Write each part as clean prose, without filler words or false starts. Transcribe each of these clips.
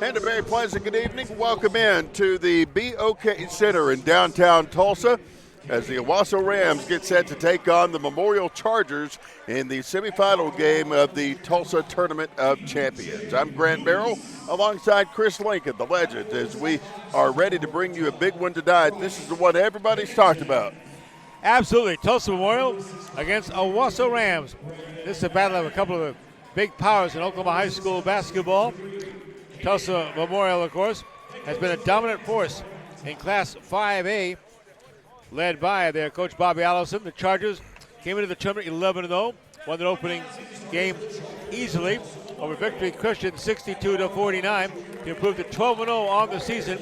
And a very pleasant good evening. Welcome in to the BOK Center in downtown Tulsa as the Owasso Rams get set to take on the Memorial Chargers in the semifinal game of the Tulsa Tournament of Champions. I'm Grant Merrill alongside Chris Lincoln, the legend, as we are ready to bring you a big one tonight. This is the one everybody's talked about. Absolutely. Tulsa Memorial against Owasso Rams. This is a battle of a couple of the big powers in Oklahoma high school basketball. Tulsa Memorial, of course, has been a dominant force in Class 5A, led by their coach Bobby Allison. The Chargers came into the tournament 11-0, won their opening game easily over Victory Christian 62-49 to improve to 12-0 on the season.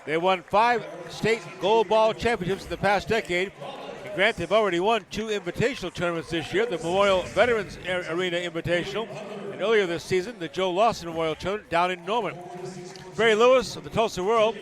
They won 5 state gold ball championships in the past decade. And Grant, they've already won 2 invitational tournaments this year, the Memorial Veterans Arena Invitational, and earlier this season, the Joe Lawson Memorial Tournament down in Norman. Barry Lewis of the Tulsa World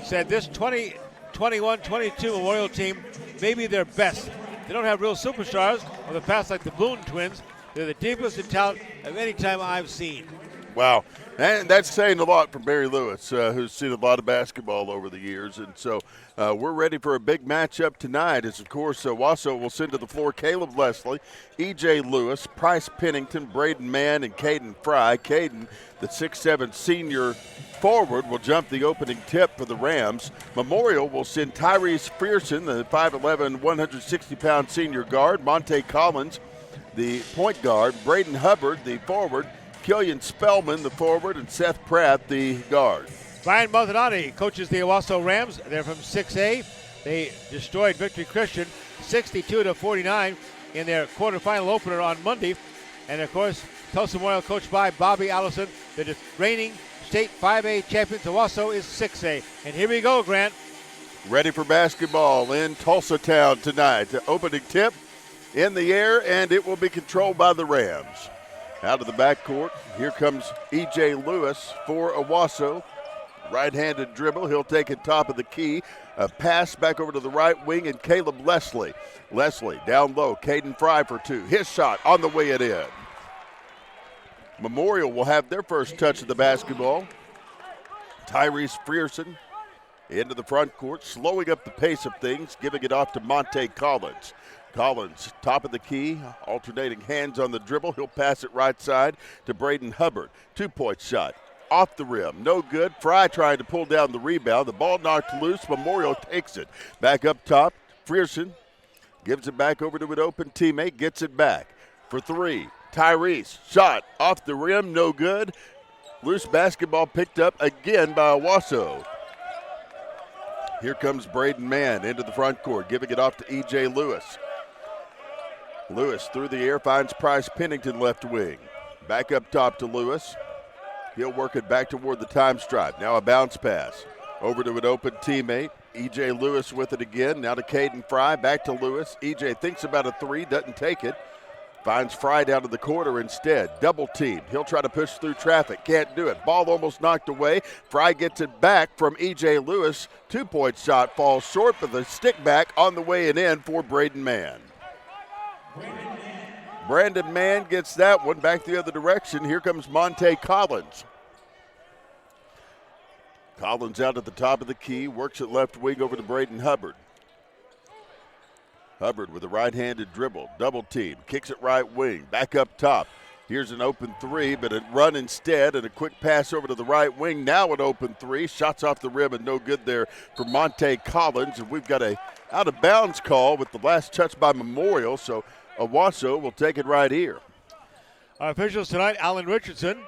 said this 2021-22 Memorial team may be their best. They don't have real superstars of the past like the Boone twins. They're the deepest in talent of any time I've seen. Wow. And that's saying a lot from Barry Lewis, who's seen a lot of basketball over the years. And so we're ready for a big matchup tonight as, of course, Owasso will send to the floor Caleb Leslie, E.J. Lewis, Price Pennington, Braden Mann, and Caden Fry. Caden, the 6'7 senior forward, will jump the opening tip for the Rams. Memorial will send Tyrese Fearson, the 5'11", 160-pound senior guard, Monte Collins, the point guard, Braden Hubbard, the forward, Killian Spellman, the forward, and Seth Pratt, the guard. Brian Maldonado coaches the Owasso Rams. They're from 6A. They destroyed Victory Christian 62-49 in their quarterfinal opener on Monday. And, of course, Tulsa Memorial coached by Bobby Allison. The reigning state 5A champions. Owasso is 6A. And here we go, Grant. Ready for basketball in Tulsa Town tonight. The opening tip in the air, and it will be controlled by the Rams. Out of the backcourt, here comes E.J. Lewis for Owasso. Right-handed dribble, he'll take it top of the key. A pass back over to the right wing, and Caleb Leslie. Leslie down low, Caden Fry for 2. His shot on the way it in. Memorial will have their first touch of the basketball. Tyrese Fearson into the front court, slowing up the pace of things, giving it off to Monte Collins. Collins, top of the key, alternating hands on the dribble. He'll pass it right side to Braden Hubbard. 2-point shot. Off the rim. No good. Fry trying to pull down the rebound. The ball knocked loose. Memorial takes it. Back up top. Fearson gives it back over to an open teammate. Gets it back for 3. Tyrese. Shot off the rim. No good. Loose basketball picked up again by Owasso. Here comes Braden Mann into the front court, giving it off to E.J. Lewis. Lewis through the air finds Price Pennington left wing. Back up top to Lewis. He'll work it back toward the time stripe. Now a bounce pass over to an open teammate. E.J. Lewis with it again. Now to Caden Fry. Back to Lewis. E.J. thinks about a 3. Doesn't take it. Finds Fry down to the corner instead. Double teamed. He'll try to push through traffic. Can't do it. Ball almost knocked away. Fry gets it back from E.J. Lewis. 2-point shot falls short, but the stick back on the way and in for Braden Mann. Brandon Mann gets that one back the other direction. Here comes Monte Collins. Collins out at the top of the key, works it left wing over to Braden Hubbard. Hubbard with a right-handed dribble, double team, kicks it right wing, back up top. Here's an open 3, but a run instead, and a quick pass over to the right wing. Now an open 3, shots off the rim and no good there for Monte Collins. And we've got a out-of-bounds call with the last touch by Memorial, so Owasso will take it right here. Our officials tonight, Alan Richardson,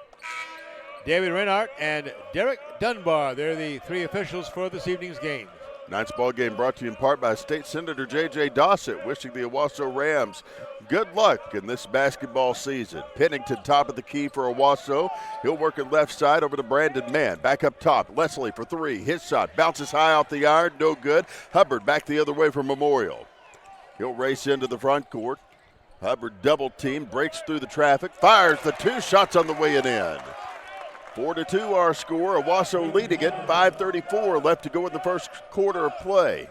David Reinhardt, and Derek Dunbar. They're the 3 officials for this evening's game. Tonight's ball game brought to you in part by State Senator J.J. Dossett, wishing the Owasso Rams good luck in this basketball season. Pennington top of the key for Owasso. He'll work it left side over to Brandon Mann. Back up top, Leslie for 3. His shot bounces high off the iron, no good. Hubbard back the other way for Memorial. He'll race into the front court. Hubbard double team, breaks through the traffic, fires the 2 shots on the way and in. 4-2 our score. Owasso leading it. 5:34 left to go in the first quarter of play.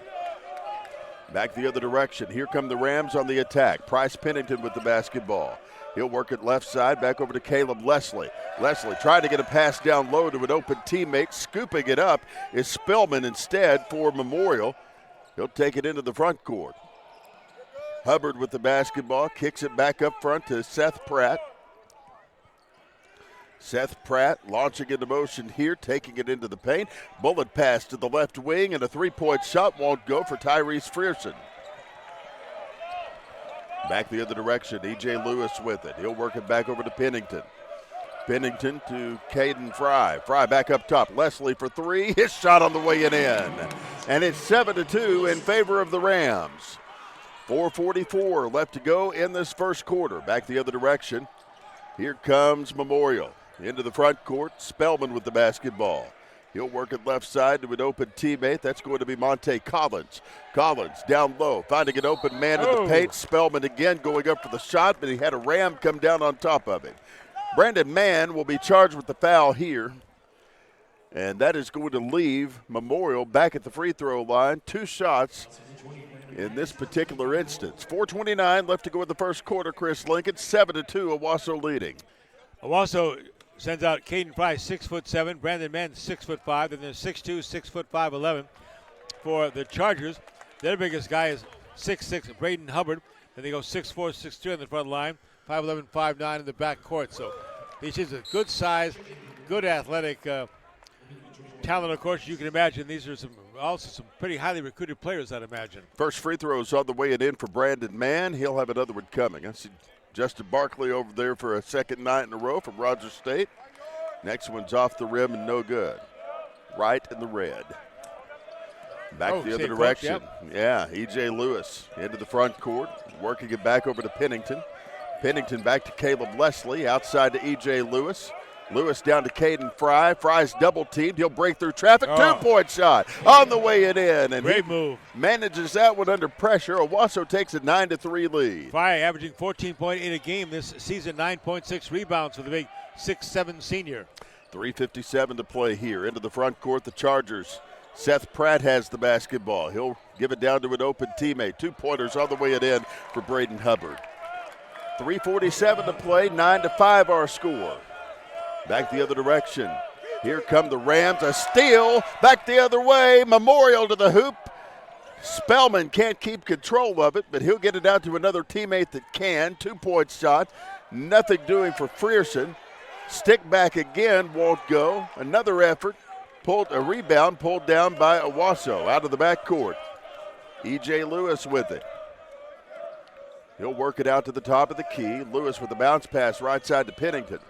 Back the other direction. Here come the Rams on the attack. Price Pennington with the basketball. He'll work it left side, back over to Caleb Leslie. Leslie trying to get a pass down low to an open teammate. Scooping it up is Spellman instead for Memorial. He'll take it into the front court. Hubbard with the basketball, kicks it back up front to Seth Pratt. Seth Pratt launching into motion here, taking it into the paint. Bullet pass to the left wing, and a three-point shot won't go for Tyrese Frierson. Back the other direction, E.J. Lewis with it. He'll work it back over to Pennington. Pennington to Caden Fry. Fry back up top. Leslie for three. His shot on the way and in. And it's 7-2 in favor of the Rams. 4:44 left to go in this first quarter. Back the other direction. Here comes Memorial. Into the front court. Spellman with the basketball. He'll work it left side to an open teammate. That's going to be Monte Collins. Collins down low, finding an open man in the paint. Spellman again going up for the shot, but he had a Ram come down on top of it. Brandon Mann will be charged with the foul here. And that is going to leave Memorial back at the free throw line. 2 shots in this particular instance. 4:29 left to go in the first quarter, Chris Lincoln. 7-2, Owasso leading. Owasso sends out Caden Fry, 6'7", Brandon Mann, 6'5", then there's 6'2", 6'5", 11 for the Chargers. Their biggest guy is 6'6", Braden Hubbard. Then they go 6'4", 6'3" on the front line, 5'11", 5'9" in the back court. So these is a good size, good athletic talent, of course, you can imagine. These are also some pretty highly recruited players, I'd imagine. First free throw is on the way and in for Brandon Mann. He'll have another one coming. I see Justin Barkley over there for a second night in a row from Rogers State. Next one's off the rim and no good. Right in the red. Back the other direction. Yeah, E.J. Lewis into the front court, working it back over to Pennington. Pennington back to Caleb Leslie, outside to E.J. Lewis. Lewis down to Caden Fry. Fry's double teamed. He'll break through traffic. 2-point shot on the way and in. And great move. Manages that one under pressure. Owasso takes a 9-3 lead. Fry averaging 14.8 a game this season, 9.6 rebounds for the big 6'7" senior. 3:57 to play here. Into the front court, the Chargers. Seth Pratt has the basketball. He'll give it down to an open teammate. 2-pointers on the way and in for Braden Hubbard. 3:47 to play, 9-5 our score. Back the other direction. Here come the Rams. A steal. Back the other way. Memorial to the hoop. Spellman can't keep control of it, but he'll get it out to another teammate that can. 2-point shot. Nothing doing for Frierson. Stick back again. Won't go. Another effort. A rebound pulled down by Owasso out of the backcourt. E.J. Lewis with it. He'll work it out to the top of the key. Lewis with the bounce pass right side to Pennington.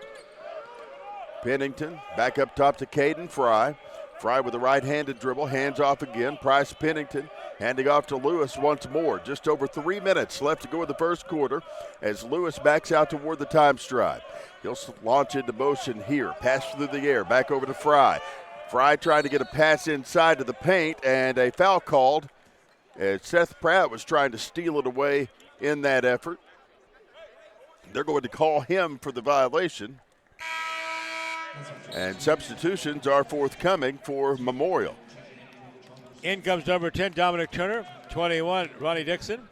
Pennington back up top to Caden Fry. Fry with a right-handed dribble, hands off again. Price Pennington handing off to Lewis once more. Just over 3 minutes left to go in the first quarter as Lewis backs out toward the time stripe. He'll launch into motion here. Pass through the air, back over to Fry. Fry trying to get a pass inside to the paint, and a foul called as Seth Pratt was trying to steal it away in that effort. They're going to call him for the violation. And substitutions are forthcoming for Memorial. In comes number 10, Dominic Turner. 21, Ronnie Dixon.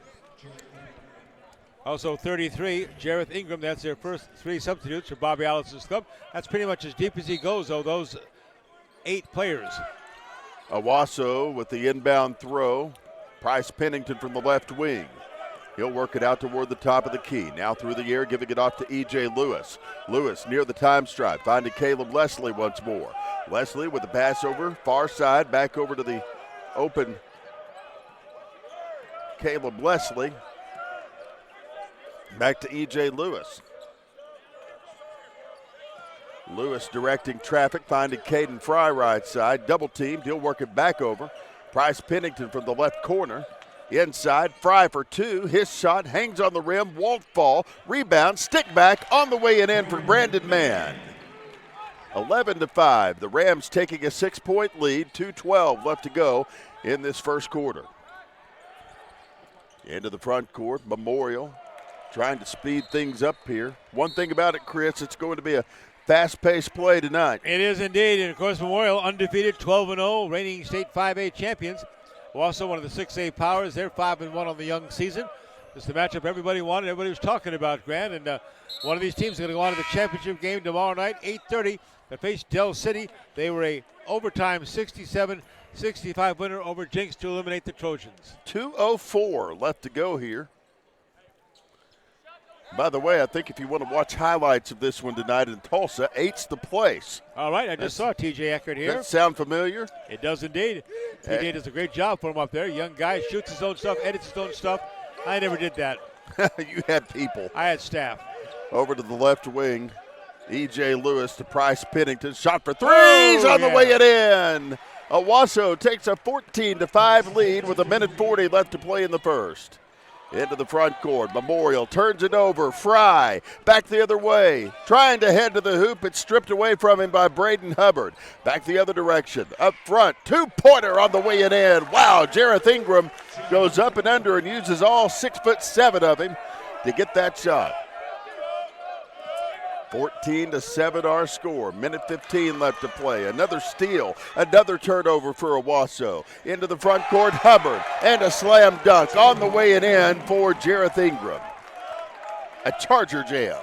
Also 33, Jareth Ingram. That's their first 3 substitutes for Bobby Allison's club. That's pretty much as deep as he goes, though, those 8 players. Owasso with the inbound throw. Price Pennington from the left wing. He'll work it out toward the top of the key. Now through the air, giving it off to E.J. Lewis. Lewis near the time stripe, finding Caleb Leslie once more. Leslie with the pass over, far side, back over to the open Caleb Leslie. Back to E.J. Lewis. Lewis directing traffic, finding Caden Fry right side. Double teamed, he'll work it back over. Price Pennington from the left corner. Inside, Fry for 2. His shot hangs on the rim, won't fall. Rebound, stick back on the way and in for Brandon Mann. 11-5. The Rams taking a 6-point lead. 2:12 left to go in this first quarter. Into the front court, Memorial trying to speed things up here. One thing about it, Chris, it's going to be a fast-paced play tonight. It is indeed. And, of course, Memorial undefeated, 12-0, reigning state 5A champions. Owasso, one of the 6A powers. They're 5-1 on the young season. It's the matchup everybody wanted, everybody was talking about, Grant. And one of these teams is going to go on to the championship game tomorrow night, 8:30. They face Del City. They were a overtime 67-65 winner over Jinx to eliminate the Trojans. 2:04 left to go here. By the way, I think if you want to watch highlights of this one tonight in Tulsa, 8's the place. All right, I just saw TJ Eckert here. Does that sound familiar? It does indeed. TJ does a great job for him up there. Young guy, shoots his own stuff, edits his own stuff. I never did that. You had people. I had staff. Over to the left wing, E.J. Lewis to Price Pennington. Shot for threes on the way it in. Owasso takes a 14-5 lead with 1:40 left to play in the first. Into the front court. Memorial turns it over. Fry back the other way. Trying to head to the hoop. It's stripped away from him by Braden Hubbard. Back the other direction. Up front. 2-pointer on the way it in. Wow. Jareth Ingram goes up and under and uses all 6'7" of him to get that shot. 14-7 our score. 1:15 left to play. Another steal. Another turnover for Owasso. Into the front court, Hubbard. And a slam dunk on the way and in for Jareth Ingram. A Charger jam.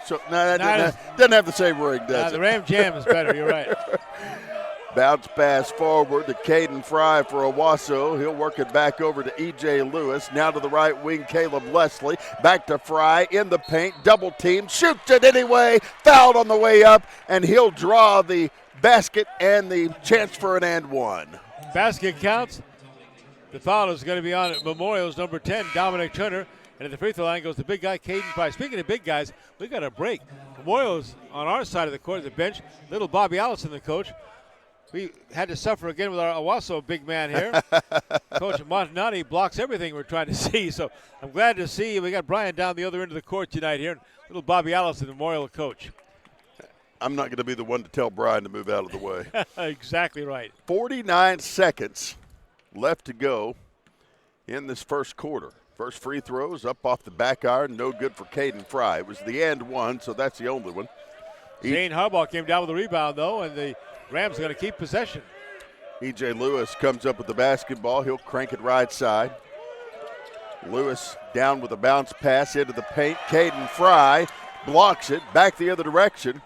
So no, that doesn't have the same ring, does it? The Ram jam is better. You're right. Bounce pass forward to Caden Fry for Owasso. He'll work it back over to E.J. Lewis. Now to the right wing, Caleb Leslie. Back to Fry in the paint. Double team. Shoots it anyway. Fouled on the way up. And he'll draw the basket and the chance for an and one. Basket counts. The foul is going to be on Memorial's number 10, Dominic Turner. And at the free throw line goes the big guy, Caden Fry. Speaking of big guys, we got a break. Memorial's on our side of the court, the bench. Little Bobby Allison, the coach. We had to suffer again with our Owasso big man here. Coach Montanati blocks everything we're trying to see. So I'm glad to see we got Brian down the other end of the court tonight here. Little Bobby Allison, the Memorial coach. I'm not going to be the one to tell Brian to move out of the way. Exactly right. 49 seconds left to go in this first quarter. First free throws up off the back iron. No good for Caden Fry. It was the and one, so that's the only one. Zane Harbaugh came down with a rebound, though, and the Rams going to keep possession. E.J. Lewis comes up with the basketball. He'll crank it right side. Lewis down with a bounce pass into the paint. Caden Fry blocks it. Back the other direction.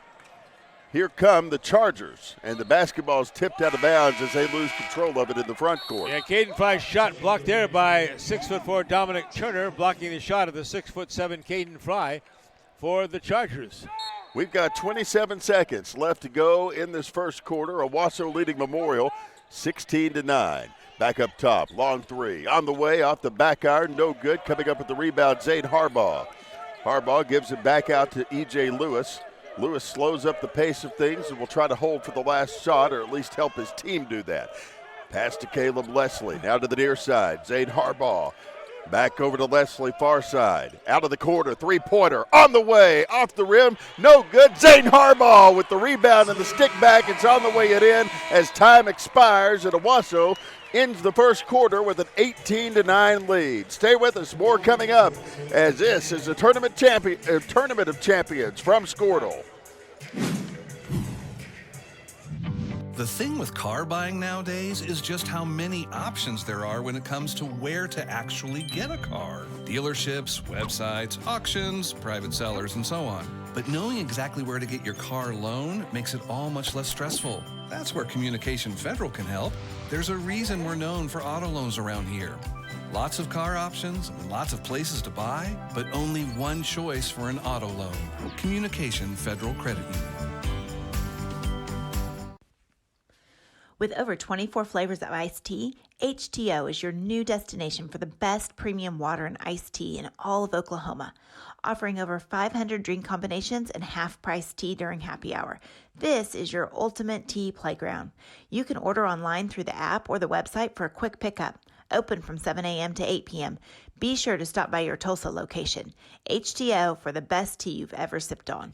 Here come the Chargers. And the basketball is tipped out of bounds as they lose control of it in the front court. Yeah, Caden Fry's shot blocked there by 6'4" Dominic Turner, blocking the shot of the 6'7" Caden Fry for the Chargers. We've got 27 seconds left to go in this first quarter. Owasso leading Memorial 16-9. Back up top, long three. On the way, off the back iron, no good. Coming up with the rebound, Zane Harbaugh. Harbaugh gives it back out to E.J. Lewis. Lewis slows up the pace of things and will try to hold for the last shot, or at least help his team do that. Pass to Caleb Leslie. Now to the near side, Zane Harbaugh. Back over to Leslie, far side. Out of the corner, three-pointer. On the way, off the rim, no good. Zane Harbaugh with the rebound and the stick back. It's on the way it in as time expires, and Owasso ends the first quarter with an 18-9 lead. Stay with us, more coming up, as this is a tournament of champions from Squirtle. The thing with car buying nowadays is just how many options there are when it comes to where to actually get a car. Dealerships, websites, auctions, private sellers, and so on. But knowing exactly where to get your car loan makes it all much less stressful. That's where Communication Federal can help. There's a reason we're known for auto loans around here. Lots of car options, lots of places to buy, but only one choice for an auto loan. Communication Federal Credit Union. With over 24 flavors of iced tea, HTO is your new destination for the best premium water and iced tea in all of Oklahoma, offering over 500 drink combinations and half-price tea during happy hour. This is your ultimate tea playground. You can order online through the app or the website for a quick pickup. Open from 7 a.m. to 8 p.m. Be sure to stop by your Tulsa location. HTO for the best tea you've ever sipped on.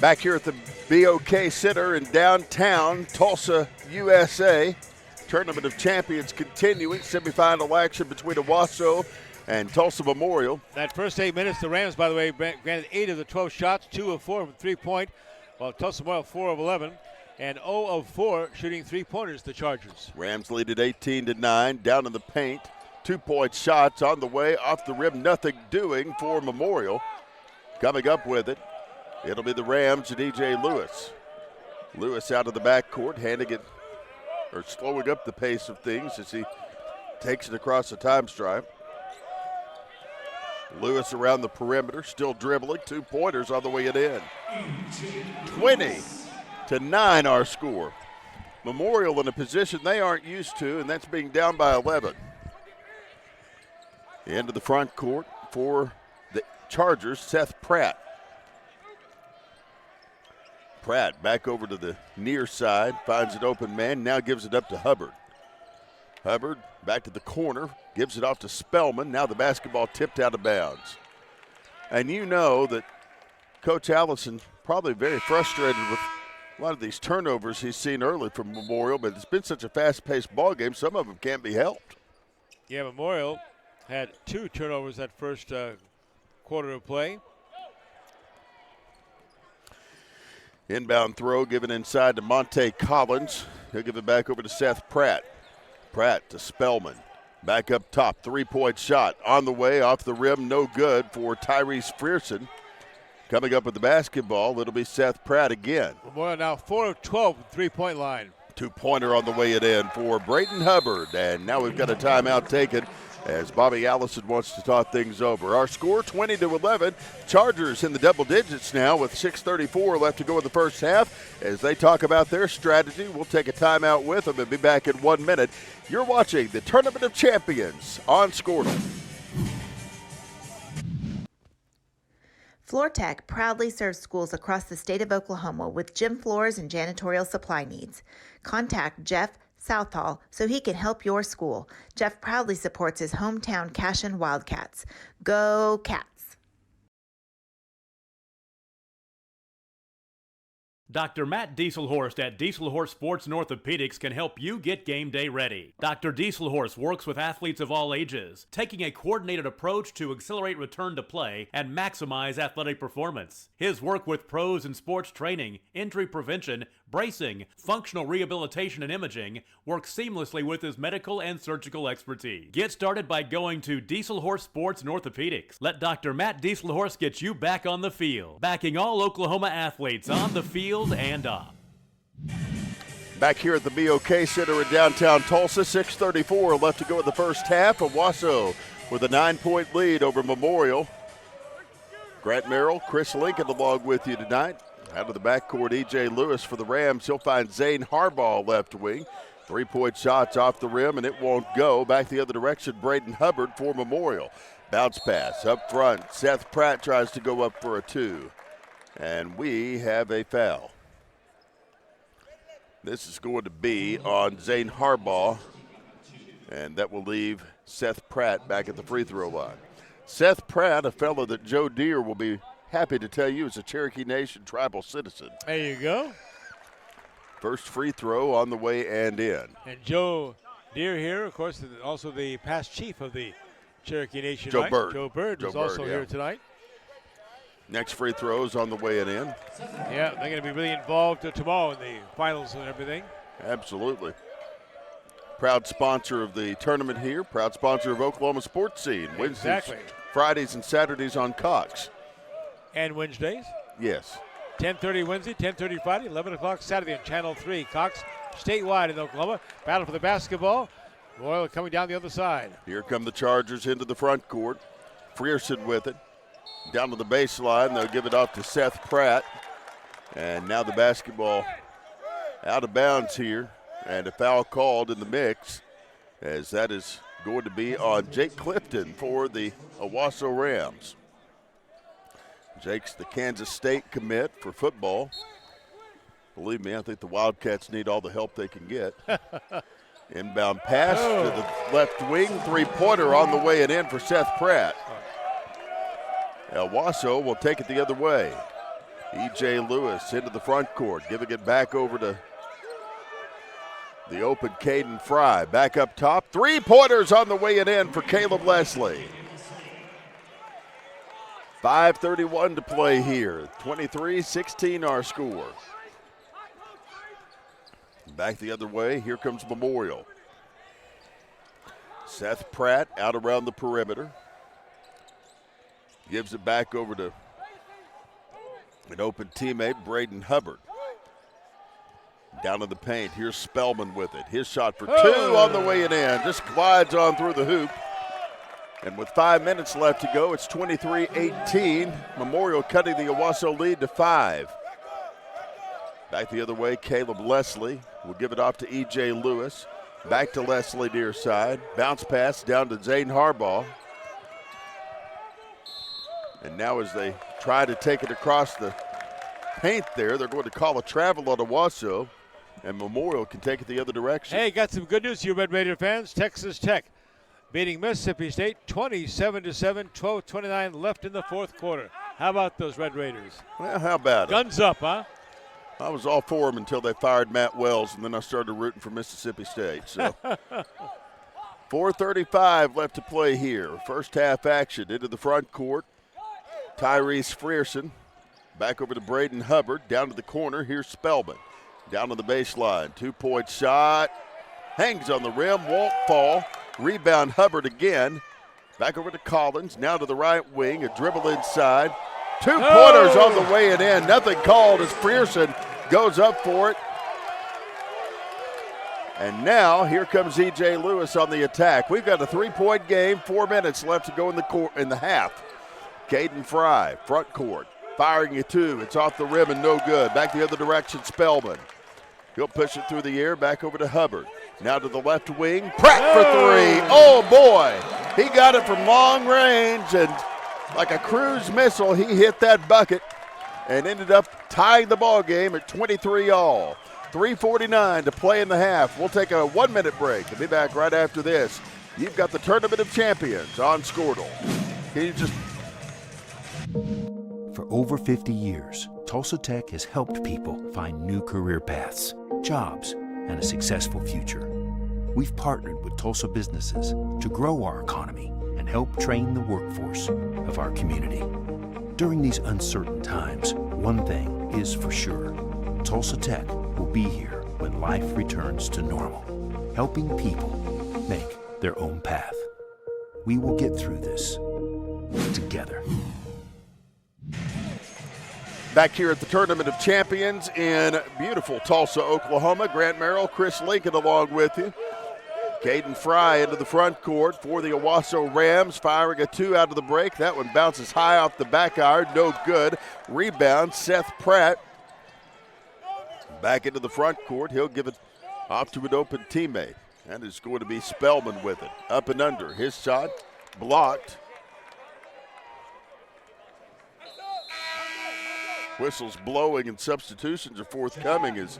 Back here at the BOK Center in downtown Tulsa, USA. Tournament of Champions continuing. Semifinal action between Owasso and Tulsa Memorial. That first 8 minutes, the Rams, by the way, granted 8 of the 12 shots, 2 of 4 from three-point, while Tulsa Memorial 4 of 11. and 0 of 4 shooting three-pointers, the Chargers. Rams lead at 18-9, down in the paint. 2-point shots on the way, off the rim, nothing doing for Memorial. Coming up with it, it'll be the Rams and E.J. Lewis. Lewis out of the backcourt, handing it, or slowing up the pace of things as he takes it across the time stripe. Lewis around the perimeter, still dribbling, 2-pointers on the way it in. 20-9 our score. Memorial in a position they aren't used to, and that's being down by 11. Into the front court for the Chargers, Seth Pratt. Pratt back over to the near side, finds an open man, now gives it up to Hubbard. Hubbard back to the corner, gives it off to Spellman. Now the basketball tipped out of bounds. And you know that Coach Allison probably very frustrated with a lot of these turnovers he's seen early from Memorial, but it's been such a fast-paced ball game, some of them can't be helped. Yeah, Memorial had 2 turnovers that first quarter of play. Inbound throw given inside to Monte Collins. He'll give it back over to Seth Pratt. Pratt to Spellman. Back up top, 3-point shot on the way, off the rim, no good for Tyrese Frierson. Coming up with the basketball, it'll be Seth Pratt again. Memorial now 4 of 12 3-point line. 2-pointer on the way it in for Braden Hubbard. And now we've got a timeout taken as Bobby Allison wants to talk things over. Our score 20-11. Chargers in the double digits now with 6:34 left to go in the first half. As they talk about their strategy, we'll take a timeout with them and be back in 1 minute. You're watching the Tournament of Champions on Scorner. FloorTech proudly serves schools across the state of Oklahoma with gym floors and janitorial supply needs. Contact Jeff Southall so he can help your school. Jeff proudly supports his hometown Cashin Wildcats. Go Cats! Dr. Matt Dieselhorst at Dieselhorst Sports and Orthopedics can help you get game day ready. Dr. Dieselhorst works with athletes of all ages, taking a coordinated approach to accelerate return to play and maximize athletic performance. His work with pros in sports training, injury prevention, bracing, functional rehabilitation, and imaging works seamlessly with his medical and surgical expertise. Get started by going to Dieselhorst Sports and Orthopedics. Let Dr. Matt Dieselhorst get you back on the field, backing all Oklahoma athletes on the field and off. Back here at the BOK Center in downtown Tulsa, 6:34 left to go in the first half. Owasso with a 9-point lead over Memorial. Grant Merrill, Chris Lincoln along with you tonight. Out of the backcourt, E.J. Lewis for the Rams. He'll find Zane Harbaugh left wing. 3-point shots off the rim, and it won't go. Back the other direction, Braden Hubbard for Memorial. Bounce pass up front. Seth Pratt tries to go up for a 2. And we have a foul. This is going to be on Zane Harbaugh, and that will leave Seth Pratt back at the free throw line. Seth Pratt, a fellow that Joe Deere will be happy to tell you is a Cherokee Nation tribal citizen. There you go. First free throw on the way and in. And Joe Deere here, of course, also the past chief of the Cherokee Nation. Joe right? Bird. Joe Bird is also here tonight. Next free throw is on the way and in. Yeah, they're going to be really involved tomorrow in the finals and everything. Absolutely. Proud sponsor of the tournament here. Proud sponsor of Oklahoma Sports Scene. Wednesdays, Exactly. Fridays, and Saturdays on Cox. And Wednesdays. Yes. 10:30 Wednesday, 10:30 Friday, 11 o'clock Saturday on Channel 3. Cox statewide in Oklahoma. Battle for the basketball. Royal coming down the other side. Here come the Chargers into the front court. Frierson with it. Down to the baseline. They'll give it off to Seth Pratt. And now the basketball out of bounds here. And a foul called in the mix, as that is going to be on Jake Clifton for the Owasso Rams. Jake's the Kansas State commit for football. Believe me, I think the Wildcats need all the help they can get. Inbound pass to the left wing. 3-pointer on the way and in for Seth Pratt. Owasso will take it the other way. E.J. Lewis into the front court, giving it back over to the open Caden Fry. Back up top. 3-pointers on the way and in for Caleb Leslie. 5:31 to play here. 23-16 our score. Back the other way, here comes Memorial. Seth Pratt out around the perimeter. Gives it back over to an open teammate, Braden Hubbard. Down in the paint, here's Spellman with it. His shot for two on the way and in. Just glides on through the hoop. And with 5 minutes left to go, it's 23-18. Memorial cutting the Owasso lead to 5. Back the other way, Caleb Leslie will give it off to E.J. Lewis. Back to Leslie near side. Bounce pass down to Zane Harbaugh. And now as they try to take it across the paint there, they're going to call a travel on Owasso, and Memorial can take it the other direction. Hey, got some good news, you Red Raider fans. Texas Tech beating Mississippi State 27-7, 12:29 left in the fourth quarter. How about those Red Raiders? Well, how about it? Guns up, huh? I was all for them until they fired Matt Wells, and then I started rooting for Mississippi State. So 4:35 left to play here. First half action into the front court. Tyrese Frierson back over to Braden Hubbard. Down to the corner. Here's Spellman. Down to the baseline. 2-point shot. Hangs on the rim. Won't fall. Rebound Hubbard again. Back over to Collins. Now to the right wing. A dribble inside. 2-pointers on the way and in. Nothing called as Frierson goes up for it. And now here comes E.J. Lewis on the attack. We've got a 3-point game. 4 minutes left to go in the half. Caden Fry, front court, firing a two. It's off the rim and no good. Back the other direction, Spellman. He'll push it through the air, back over to Hubbard. Now to the left wing, Pratt for three. Oh, boy. He got it from long range, and like a cruise missile, he hit that bucket and ended up tying the ball game at 23-all. 3:49 to play in the half. We'll take a 1-minute break and be back right after this. You've got the Tournament of Champions on Squirtle. Can you just... For over 50 years, Tulsa Tech has helped people find new career paths, jobs, and a successful future. We've partnered with Tulsa businesses to grow our economy and help train the workforce of our community. During these uncertain times, one thing is for sure. Tulsa Tech will be here when life returns to normal, helping people make their own path. We will get through this together. Back here at the Tournament of Champions in beautiful Tulsa, Oklahoma. Grant Merrill, Chris Lincoln along with you. Caden Fry into the front court for the Owasso Rams, firing a two out of the break. That one bounces high off the back iron, no good. Rebound, Seth Pratt. Back into the front court. He'll give it off to an open teammate. And it's going to be Spellman with it. Up and under. His shot blocked. Whistles blowing and substitutions are forthcoming as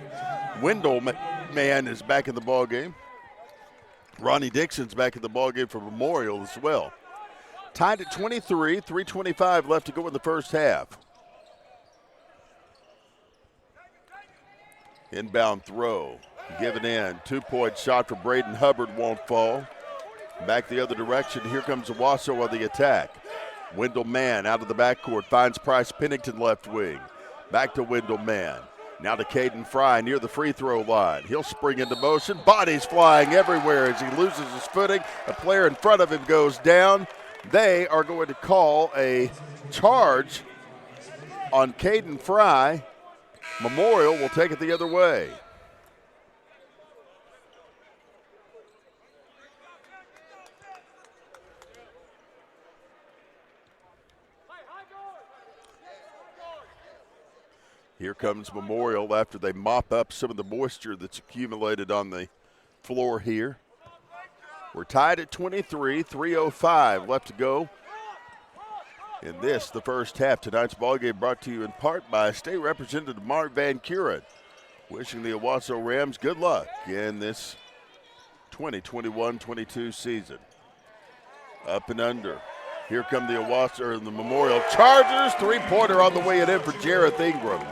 Wendell Man is back in the ball game. Ronnie Dixon's back in the ball game for Memorial as well. Tied at 23, 3:25 left to go in the first half. Inbound throw, given in. 2-point shot for Braden Hubbard won't fall. Back the other direction. Here comes Owasso on the attack. Wendell Mann out of the backcourt, finds Price Pennington left wing. Back to Wendell Mann. Now to Caden Fry near the free throw line. He'll spring into motion. Bodies flying everywhere as he loses his footing. A player in front of him goes down. They are going to call a charge on Caden Fry. Memorial will take it the other way. Here comes Memorial after they mop up some of the moisture that's accumulated on the floor here. We're tied at 23, 3:05 left to go. In this, the first half. Tonight's ballgame brought to you in part by State Representative Mark Van Kuren. Wishing the Owasso Rams good luck in this 2021-22 season. Up and under. Here come the Owasso and the Memorial Chargers. 3-pointer on the way and in for Jareth Ingram.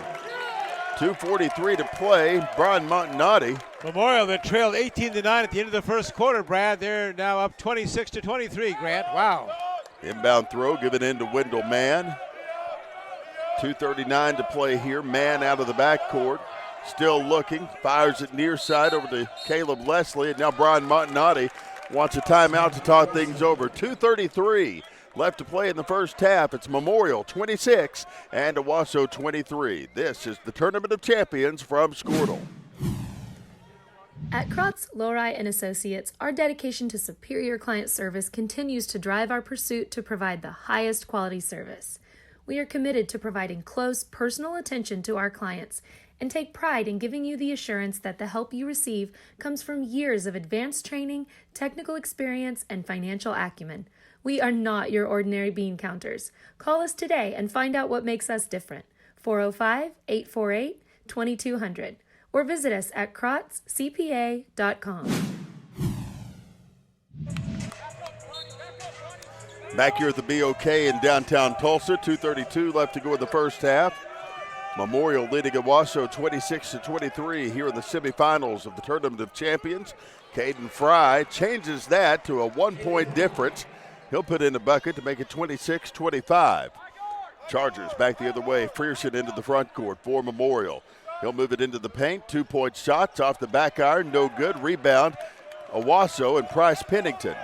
2:43 to play. Brian Montanati. Memorial that trailed 18-9 at the end of the first quarter, Brad. They're now up 26-23, Grant. Wow. Inbound throw given in to Wendell Mann. 2:39 to play here. Mann out of the backcourt. Still looking, fires it near side over to Caleb Leslie, and now Brian Montanati wants a timeout to talk things over. 2:33 left to play in the first half. It's Memorial 26 and Owasso 23. This is the Tournament of Champions from Squirtle. At Krotz, Lori & Associates, our dedication to superior client service continues to drive our pursuit to provide the highest quality service. We are committed to providing close, personal attention to our clients and take pride in giving you the assurance that the help you receive comes from years of advanced training, technical experience, and financial acumen. We are not your ordinary bean counters. Call us today and find out what makes us different. 405-848-2200 or visit us at krotzcpa.com. Back here at the BOK in downtown Tulsa, 2:32 left to go in the first half. Memorial leading Owasso 26-23 here in the semifinals of the Tournament of Champions. Caden Fry changes that to a 1-point difference. He'll put in a bucket to make it 26-25. Chargers back the other way. Frierson into the front court for Memorial. He'll move it into the paint. 2-point shots off the back iron. No good. Rebound. Owasso and Price Pennington.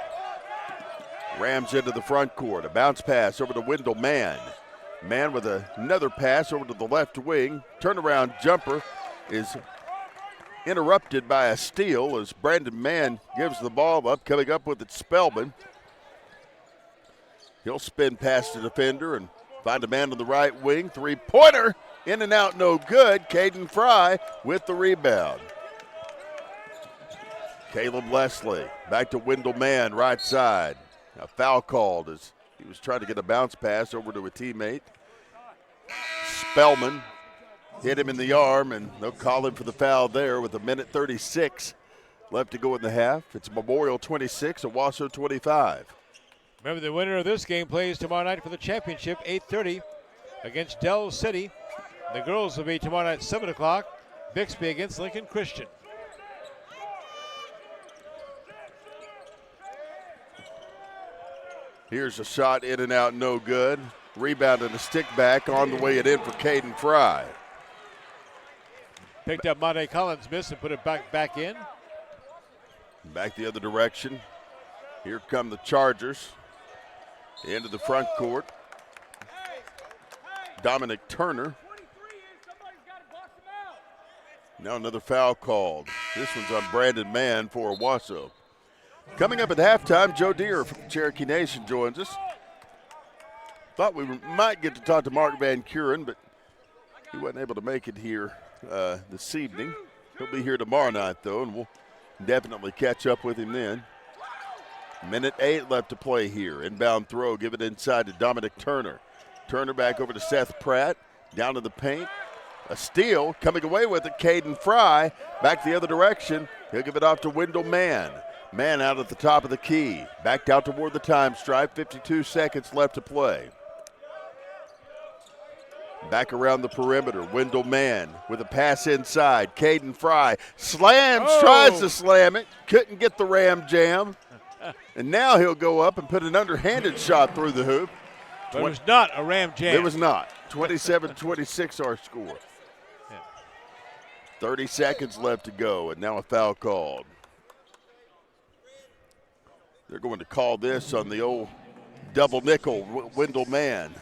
Rams into the front court. A bounce pass over to Wendell Mann. Mann with another pass over to the left wing. Turnaround jumper is interrupted by a steal as Brandon Mann gives the ball up. Coming up with it, Spellman. He'll spin past the defender and find a man on the right wing. Three-pointer. In and out, no good. Caden Fry with the rebound. Caleb Leslie back to Wendell Mann, right side. A foul called as he was trying to get a bounce pass over to a teammate. Spellman hit him in the arm, and they'll call him for the foul there with 1:36 left to go in the half. It's Memorial 26, Owasso 25. Remember, the winner of this game plays tomorrow night for the championship, 8:30 against Dell City. The girls will be tomorrow night, 7 o'clock, Bixby against Lincoln Christian. Here's a shot in and out, no good. Rebound and a stick back on the way it in for Caden Fry. Picked up Monte Collins' miss and put it back in. Back the other direction. Here come the Chargers. Into the front court. Dominic Turner. Now another foul called. This one's on Brandon Mann for Owasso. Coming up at halftime, Joe Deere from Cherokee Nation joins us. Thought we might get to talk to Mark Van Kuren, but he wasn't able to make it here this evening. He'll be here tomorrow night, though, and we'll definitely catch up with him then. 1:08 left to play here. Inbound throw, give it inside to Dominic Turner. Turner back over to Seth Pratt, down to the paint. A steal, coming away with it, Caden Fry. Back the other direction. He'll give it off to Wendell Mann. Mann out at the top of the key. Backed out toward the time stripe. 52 seconds left to play. Back around the perimeter. Wendell Mann with a pass inside. Caden Fry slams, tries to slam it. Couldn't get the ram jam. And now he'll go up and put an underhanded shot through the hoop. But it was not a ram jam. It was not. 27-26 our score. 30 seconds left to go, and now a foul called. They're going to call this on the old double nickel, Wendell Mann.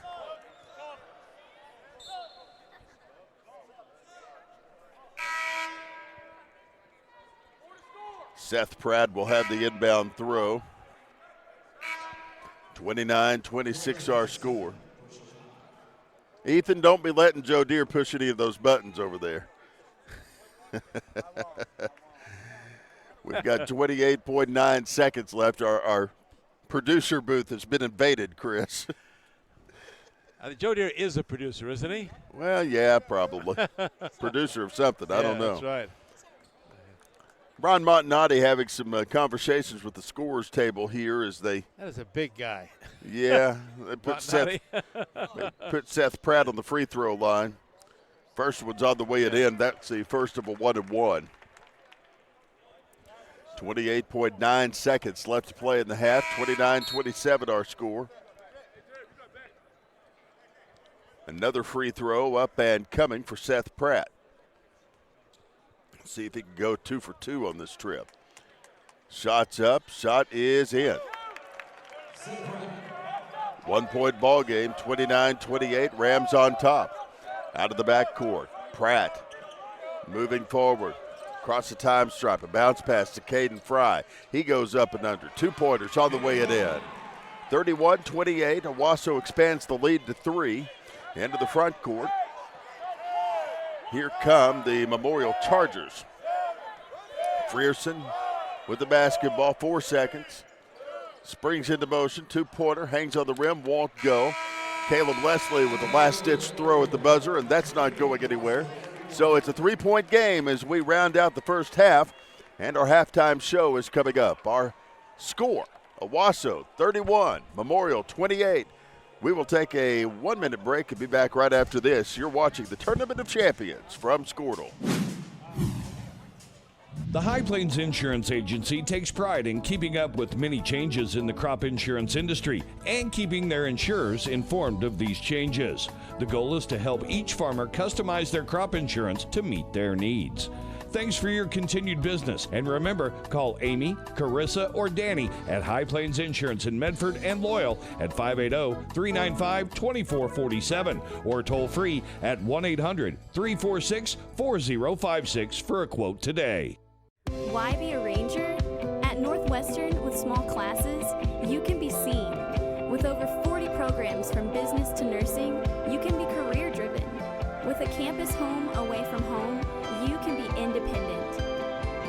Seth Pratt will have the inbound throw. 29-26 our score. Ethan, don't be letting Joe Deere push any of those buttons over there. We've got 28.9 seconds left. Our producer booth has been invaded, Chris. Joe Deere is a producer, isn't he? Well, yeah, probably. Producer of something. I don't know. That's right. Brian Montanati having some conversations with the scorers table here as they. That is a big guy. Yeah, they put Seth Pratt on the free throw line. First one's on the way it in. That's the first of a 1-and-1. 28.9 seconds left to play in the half. 29-27 our score. Another free throw up and coming for Seth Pratt. See if he can go 2 for 2 on this trip. Shot's up. Shot is in. 1 point ball game, 29-28. Rams on top. Out of the backcourt. Pratt moving forward. Across the time stripe. A bounce pass to Caden Fry. He goes up and under. 2-pointers on the way it in. 31-28. Owasso expands the lead to 3. Into the front court. Here come the Memorial Chargers. Frierson with the basketball, 4 seconds. Springs into motion, 2-pointer, hangs on the rim, won't go. Caleb Leslie with the last-ditch throw at the buzzer, and that's not going anywhere. So it's a 3-point game as we round out the first half, and our halftime show is coming up. Our score, Owasso 31, Memorial 28. We will take a 1-minute break and be back right after this. You're watching the Tournament of Champions from Squirtle. The High Plains Insurance Agency takes pride in keeping up with many changes in the crop insurance industry and keeping their insurers informed of these changes. The goal is to help each farmer customize their crop insurance to meet their needs. Thanks for your continued business. And remember, call Amy, Carissa, or Danny at High Plains Insurance in Medford and Loyal at 580-395-2447 or toll free at 1-800-346-4056 for a quote today. Why be a ranger? At Northwestern, with small classes, you can be seen. With over 40 programs from business to nursing, you can be career driven. With a campus home away from home, you can be independent.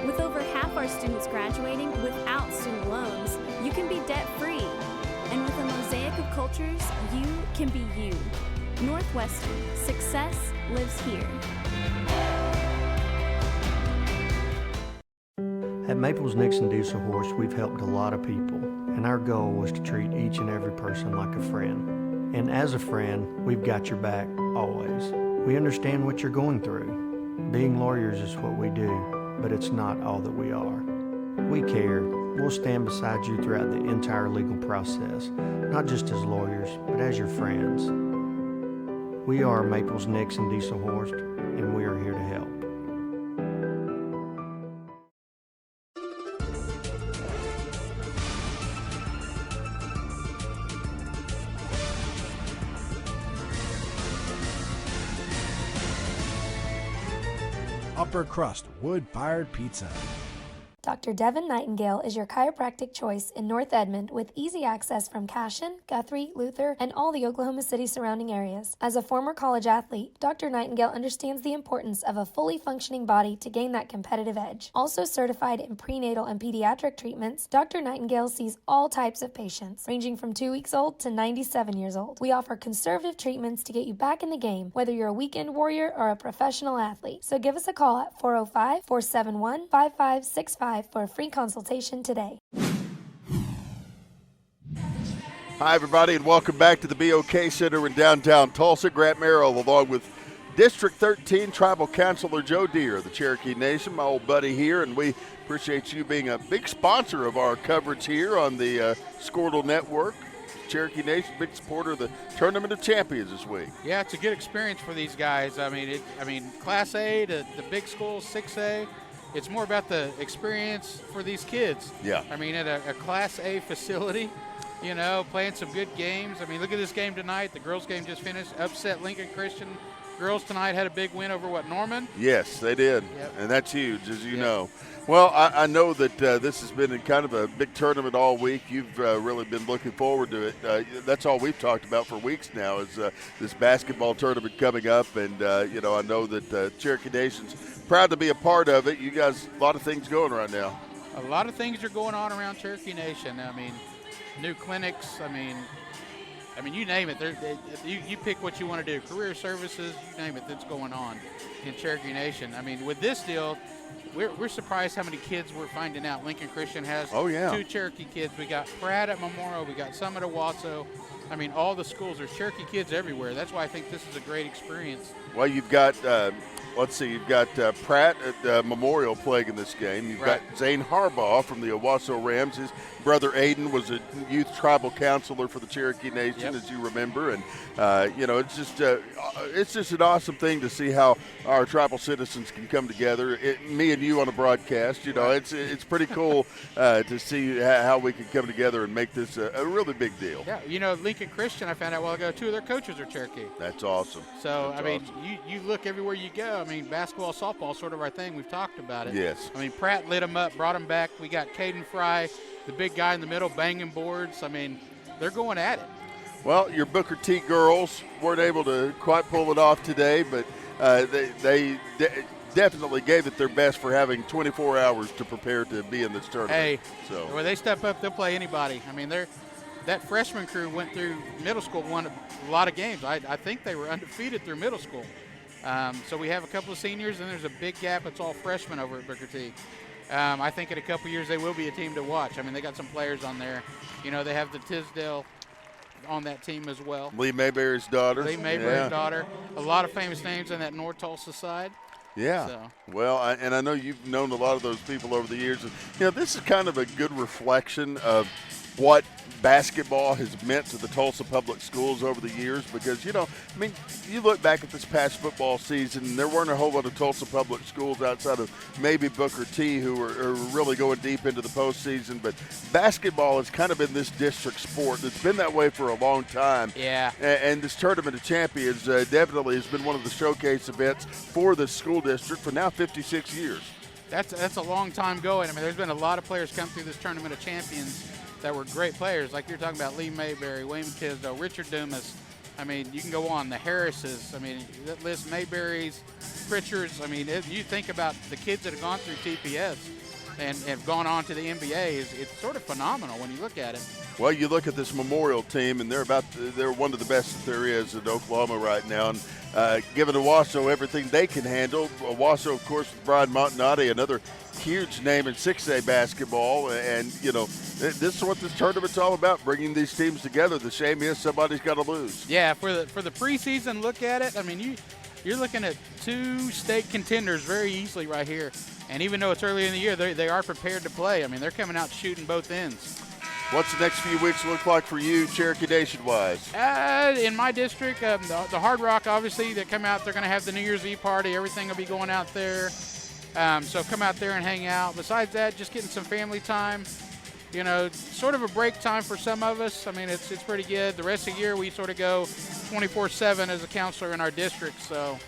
With over half our students graduating without student loans, you can be debt-free. And with a mosaic of cultures, you can be you. Northwestern, success lives here. At Maples Nixon Diesel Horse, we've helped a lot of people, and our goal was to treat each and every person like a friend. And as a friend, we've got your back always. We understand what you're going through. Being lawyers is what we do, but it's not all that we are. We care. We'll stand beside you throughout the entire legal process, not just as lawyers, but as your friends. We are Maples Nixon Diesel Horse, and we are here to help. Upper crust wood-fired pizza. Dr. Devin Nightingale is your chiropractic choice in North Edmond with easy access from Cashion, Guthrie, Luther, and all the Oklahoma City surrounding areas. As a former college athlete, Dr. Nightingale understands the importance of a fully functioning body to gain that competitive edge. Also certified in prenatal and pediatric treatments, Dr. Nightingale sees all types of patients, ranging from 2 weeks old to 97 years old. We offer conservative treatments to get you back in the game, whether you're a weekend warrior or a professional athlete. So give us a call at 405-471-5565 for a free consultation today. Hi, everybody, and welcome back to the BOK Center in downtown Tulsa. Grant Merrill, along with District 13 Tribal Councilor Joe Deere, the Cherokee Nation, my old buddy here, and we appreciate you being a big sponsor of our coverage here on the Squirtle Network. Cherokee Nation, big supporter of the Tournament of Champions this week. Yeah, it's a good experience for these guys. I mean, Class A to the big schools, 6A. It's more about the experience for these kids. Yeah. I mean, at a Class A facility, you know, playing some good games. I mean, look at this game tonight. The girls' game just finished. Upset Lincoln Christian. Girls tonight had a big win over, Norman? Yes, they did. Yep. And that's huge, as you know. Well, I know that this has been kind of a big tournament all week. You've really been looking forward to it. That's all we've talked about for weeks now is this basketball tournament coming up. And, I know that Cherokee Nation's proud to be a part of it. You guys, a lot of things going right now. A lot of things are going on around Cherokee Nation. I mean, new clinics. I mean, you name it. You pick what you want to do. Career services, you name it, that's going on in Cherokee Nation. I mean, with this deal, we're surprised how many kids we're finding out. Lincoln Christian has 2 Cherokee kids. We got Pratt at Memorial. We got some at Owasso. I mean, all the schools, there's Cherokee kids everywhere. That's why I think this is a great experience. Well, you've got, you've got Pratt at Memorial playing in this game. You've got Zane Harbaugh from the Owasso Rams. His brother Aiden was a youth tribal counselor for the Cherokee Nation, as you remember. And, it's just an awesome thing to see how our tribal citizens can come together. Me and you on a broadcast, it's pretty cool to see how we can come together and make this a really big deal. Yeah, Lincoln Christian, I found out a while ago, 2 of their coaches are Cherokee. That's awesome. So, you look everywhere you go. I mean, basketball, softball, sort of our thing. We've talked about it. Yes. I mean, Pratt lit them up, brought them back. We got Caden Fry, the big guy in the middle, banging boards. I mean, they're going at it. Well, your Booker T girls weren't able to quite pull it off today, but they definitely gave it their best for having 24 hours to prepare to be in this tournament. Hey, when they step up, they'll play anybody. I mean, that freshman crew went through middle school, won a lot of games. I think they were undefeated through middle school. So we have a couple of seniors, and there's a big gap. It's all freshmen over at Booker T. I think in a couple years they will be a team to watch. I mean, they got some players on there. They have the Tisdale on that team as well. Lee Mayberry's daughter. Mayberry's daughter. A lot of famous names on that North Tulsa side. Yeah. So. Well, I know you've known a lot of those people over the years. And, this is kind of a good reflection of what basketball has meant to the Tulsa public schools over the years because, you look back at this past football season, and there weren't a whole lot of Tulsa public schools outside of maybe Booker T who are really going deep into the postseason. But basketball has kind of been this district sport. It's been that way for a long time. Yeah. And this Tournament of Champions definitely has been one of the showcase events for the school district for now 56 years. That's a long time going. I mean, there's been a lot of players come through this Tournament of Champions that were great players, like you're talking about Lee Mayberry, Wayne Tisdale, Richard Dumas. I mean, you can go on, the Harrises. I mean, that list, Mayberries, Pritchards. I mean, if you think about the kids that have gone through TPS and have gone on to the NBA, it's sort of phenomenal when you look at it. Well, you look at this Memorial team, and they're one of the best that there is in Oklahoma right now. And giving Owasso everything they can handle. Owasso, of course, with Brian Montanati, another huge name in 6A basketball. And, this is what this tournament's all about, bringing these teams together. The shame is somebody's got to lose. Yeah, for the preseason look at it, I mean, you're looking at 2 state contenders very easily right here. And even though it's early in the year, they are prepared to play. I mean, they're coming out shooting both ends. What's the next few weeks look like for you, Cherokee Nation-wise? In my district, the Hard Rock, obviously, they come out. They're going to have the New Year's Eve party. Everything will be going out there. So come out there and hang out. Besides that, just getting some family time. Sort of a break time for some of us. I mean, it's pretty good. The rest of the year, we sort of go 24/7 as a counselor in our district. So.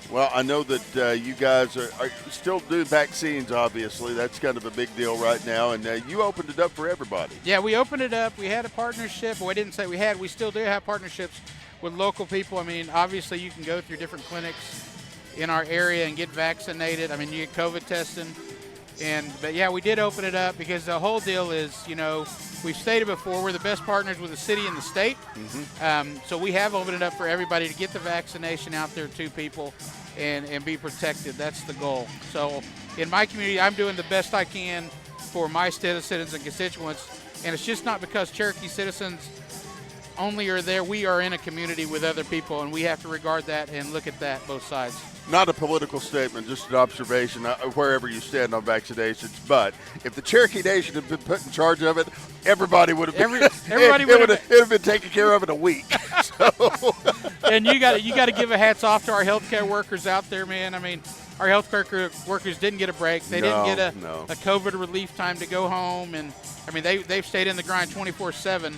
Well, I know that you guys are still doing vaccines, obviously. That's kind of a big deal right now, and you opened it up for everybody. Yeah, we opened it up. We had a partnership. Well, I didn't say we had. We still do have partnerships with local people. I mean, obviously you can go through different clinics in our area and get vaccinated. I mean, you get COVID testing. But, yeah, we did open it up because the whole deal is, we've stated before, we're the best partners with the city and the state. Mm-hmm. So we have opened it up for everybody to get the vaccination out there to people and be protected. That's the goal. So in my community, I'm doing the best I can for my citizens and constituents. And it's just not because Cherokee citizens only are there. We are in a community with other people, and we have to regard that and look at that both sides. Not a political statement, just an observation wherever you stand on vaccinations. But if the Cherokee Nation had been put in charge of it, everybody would have been. It would have been taken care of in a week. And you got to give a hats off to our healthcare workers out there, man. I mean, our healthcare workers didn't get a break. They didn't get a COVID relief time to go home, and I mean they've stayed in the grind 24/7.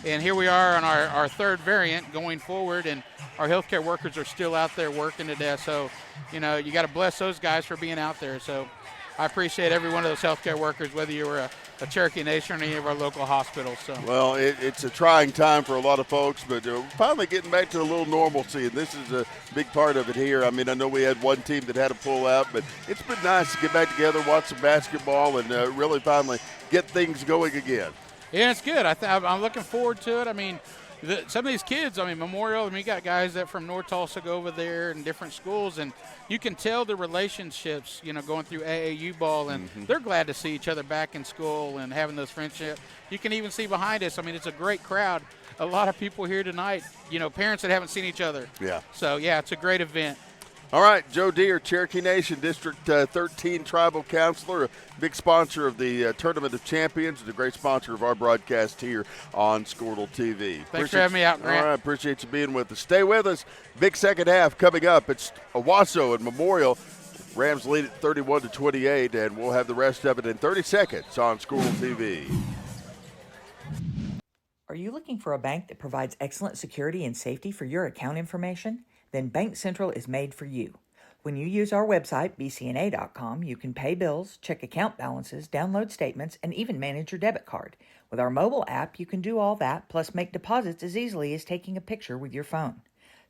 And here we are on our third variant going forward, and our healthcare workers are still out there working to death. So, you got to bless those guys for being out there. So I appreciate every one of those healthcare workers, whether you were a Cherokee Nation or any of our local hospitals. So. Well, it's a trying time for a lot of folks, but we're finally getting back to a little normalcy, and this is a big part of it here. I mean, I know we had one team that had to pull out, but it's been nice to get back together, watch some basketball, and really finally get things going again. Yeah, it's good. I'm looking forward to it. I mean, some of these kids, Memorial, you got guys that from North Tulsa go over there in different schools, and you can tell the relationships, going through AAU ball, and they're glad to see each other back in school and having those friendships. You can even see behind us, it's a great crowd. A lot of people here tonight, parents that haven't seen each other. Yeah. So, yeah, it's a great event. All right, Joe Deere, Cherokee Nation District 13 Tribal Counselor, a big sponsor of the Tournament of Champions, and a great sponsor of our broadcast here on Squirtle TV. Thanks for having me out, Grant. All right, appreciate you being with us. Stay with us. Big second half coming up. It's Owasso and Memorial. Rams lead at 31-28, and we'll have the rest of it in 30 seconds on Squirtle TV. Are you looking for a bank that provides excellent security and safety for your account information? Then Bank Central is made for you. When you use our website, bcna.com, you can pay bills, check account balances, download statements, and even manage your debit card. With our mobile app, you can do all that, plus make deposits as easily as taking a picture with your phone.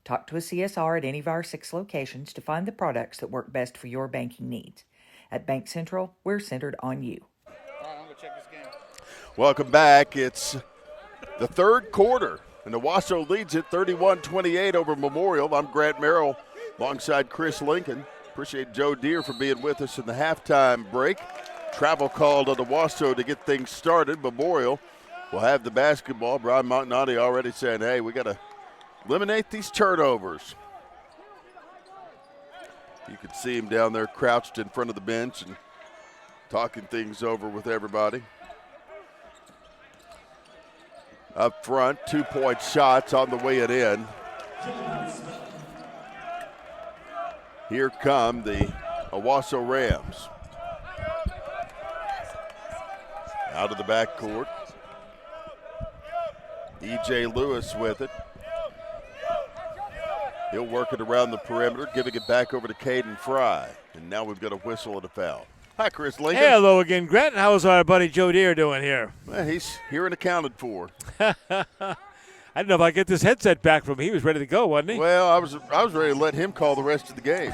Talk to a CSR at any of our 6 locations to find the products that work best for your banking needs. At Bank Central, we're centered on you. All right, I'm going to check this game. Welcome back. It's the third quarter, and Owasso leads it 31-28 over Memorial. I'm Grant Merrill alongside Chris Lincoln. Appreciate Joe Deere for being with us in the halftime break. Travel called on Owasso to get things started. Memorial will have the basketball. Brian Montanotti already saying, hey, we got to eliminate these turnovers. You can see him down there crouched in front of the bench and talking things over with everybody. Up front, 2-point shots on the way it in. Here come the Owasso Rams. Out of the backcourt. E.J. Lewis with it. He'll work it around the perimeter, giving it back over to Caden Fry. And now we've got a whistle and a foul. Hi, Chris Lincoln. Hey, hello again, Grant. How's our buddy Joe Deere doing here? Well, he's here and accounted for. I don't know if I get this headset back from him. He was ready to go, wasn't he? Well, I was ready to let him call the rest of the game,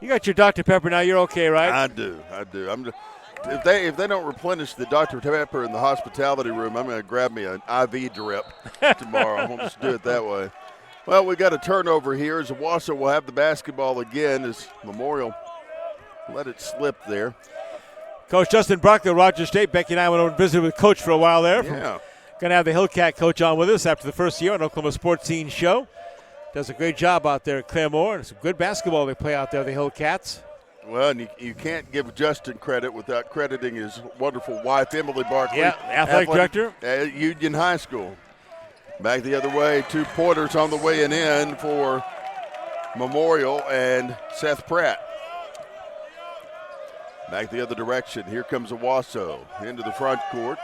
You got your Dr. Pepper now. You're okay, right? I do. If they don't replenish the Dr. Pepper in the hospitality room, I'm going to grab me an IV drip tomorrow. I'll just do it that way. Well, we got a turnover here as Owasso will have the basketball again as Memorial let it slip there. Coach Justin Brockler, Rogers State. Becky and I went over and visited with Coach for a while there. Yeah. Going to have the Hillcat coach on with us after the first year on Oklahoma Sports Scene Show. Does a great job out there at Claremore. And some good basketball they play out there, the Hillcats. Well, and you can't give Justin credit without crediting his wonderful wife, Emily Barkley. Yeah, athletic director. At Union High School. Back the other way, 2 pointers on the way and in for Memorial and Seth Pratt. Back the other direction. Here comes Owasso into the front court.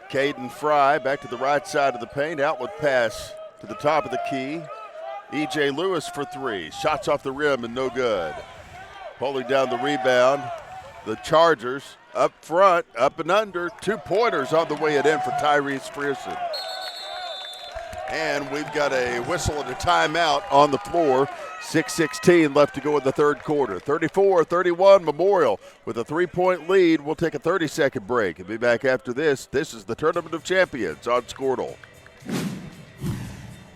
Caden Fry back to the right side of the paint. Outlet pass to the top of the key. E.J. Lewis for 3. Shots off the rim and no good. Pulling down the rebound. The Chargers up front, up and under. 2 pointers on the way it in for Tyrese Frierson. And we've got a whistle and a timeout on the floor. 6:16 left to go in the third quarter. 34-31 Memorial with a 3-point lead. We'll take a 30-second break and be back after this. This is the Tournament of Champions on Squirtle.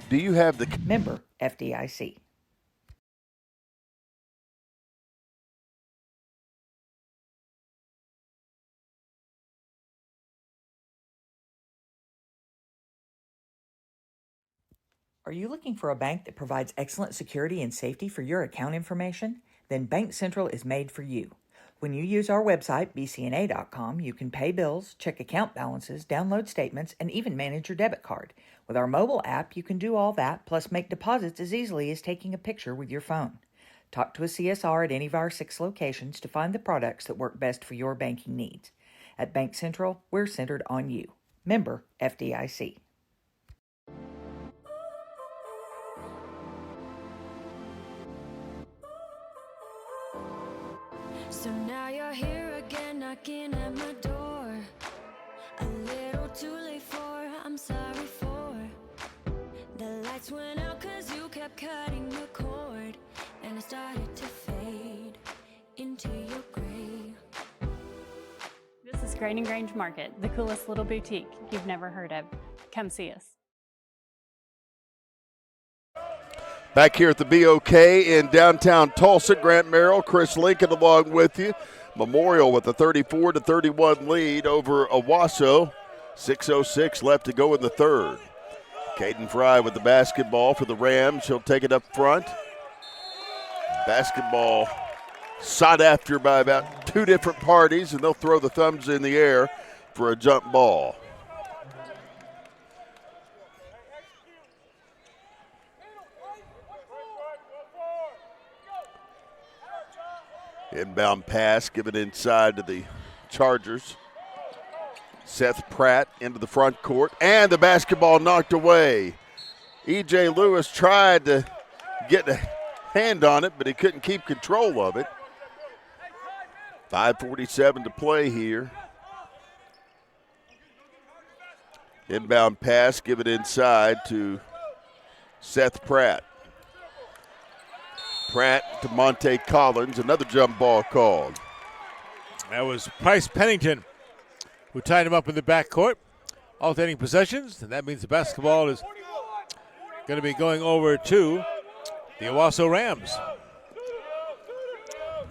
Do you have the member FDIC? Are you looking for a bank that provides excellent security and safety for your account information? Then Bank Central is made for you. When you use our website, bcna.com, you can pay bills, check account balances, download statements, and even manage your debit card. With our mobile app, you can do all that, plus make deposits as easily as taking a picture with your phone. Talk to a CSR at any of our 6 locations to find the products that work best for your banking needs. At Bank Central, we're centered on you. Member FDIC. So now you're here again, knocking at my door. A little too late for, I'm sorry for. The lights went out cause you kept cutting the cord. And I started to fade into your grave. This Grain and Grange Market, the coolest little boutique you've never heard of. Come see us. Back here at the BOK in downtown Tulsa, Grant Merrill, Chris Lincoln along with you. Memorial with a 34-31 lead over Owasso. 6:06 left to go in the third. Caden Fry with the basketball for the Rams. He'll take it up front. Basketball sought after by about two different parties, and they'll throw the thumbs in the air for a jump ball. Inbound pass given inside to the Chargers. Seth Pratt into the front court, and the basketball knocked away. E.J. Lewis tried to get a hand on it, but he couldn't keep control of it. 5:47 to play here. Inbound pass given inside to Seth Pratt. Pratt to Monte Collins, another jump ball called. That was Price Pennington who tied him up in the backcourt. Alternating possessions, and that means the basketball is going to be going over to the Owasso Rams.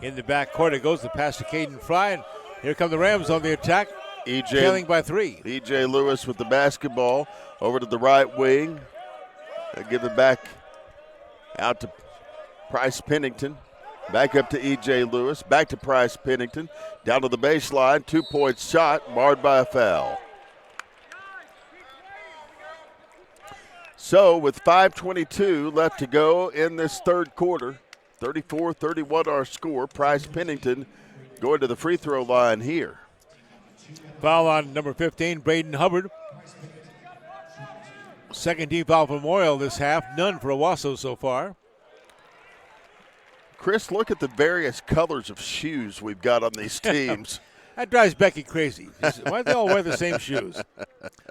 In the backcourt it goes, the pass to Caden Fry, and here come the Rams on the attack, trailing by 3. E.J. Lewis with the basketball over to the right wing. They give it back out to Price Pennington. Back up to E.J. Lewis. Back to Price Pennington. Down to the baseline. 2-point shot marred by a foul. So with 5:22 left to go in this third quarter, 34-31 our score. Price Pennington going to the free throw line here. Foul on number 15, Braden Hubbard. Second team foul for Memorial this half. None for Owasso so far. Chris, look at the various colors of shoes we've got on these teams. That drives Becky crazy. Why do they all wear the same shoes?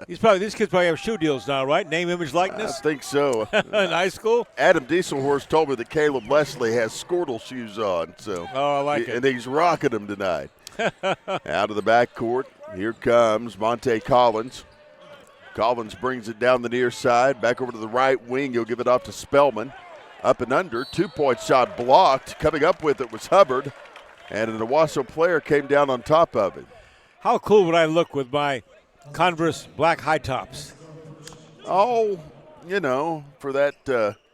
These kids probably have shoe deals now, right? Name, image, likeness? I think so. In high school? Adam Dieselhorst told me that Caleb Leslie has Squirtle shoes on. So, oh, I like it. And he's rocking them tonight. Out of the backcourt, here comes Monte Collins. Collins brings it down the near side. Back over to the right wing. He'll give it off to Spellman. Up and under. 2-point shot blocked. Coming up with it was Hubbard. And an Owasso player came down on top of it. How cool would I look with my Converse black high tops? Oh, you know, for that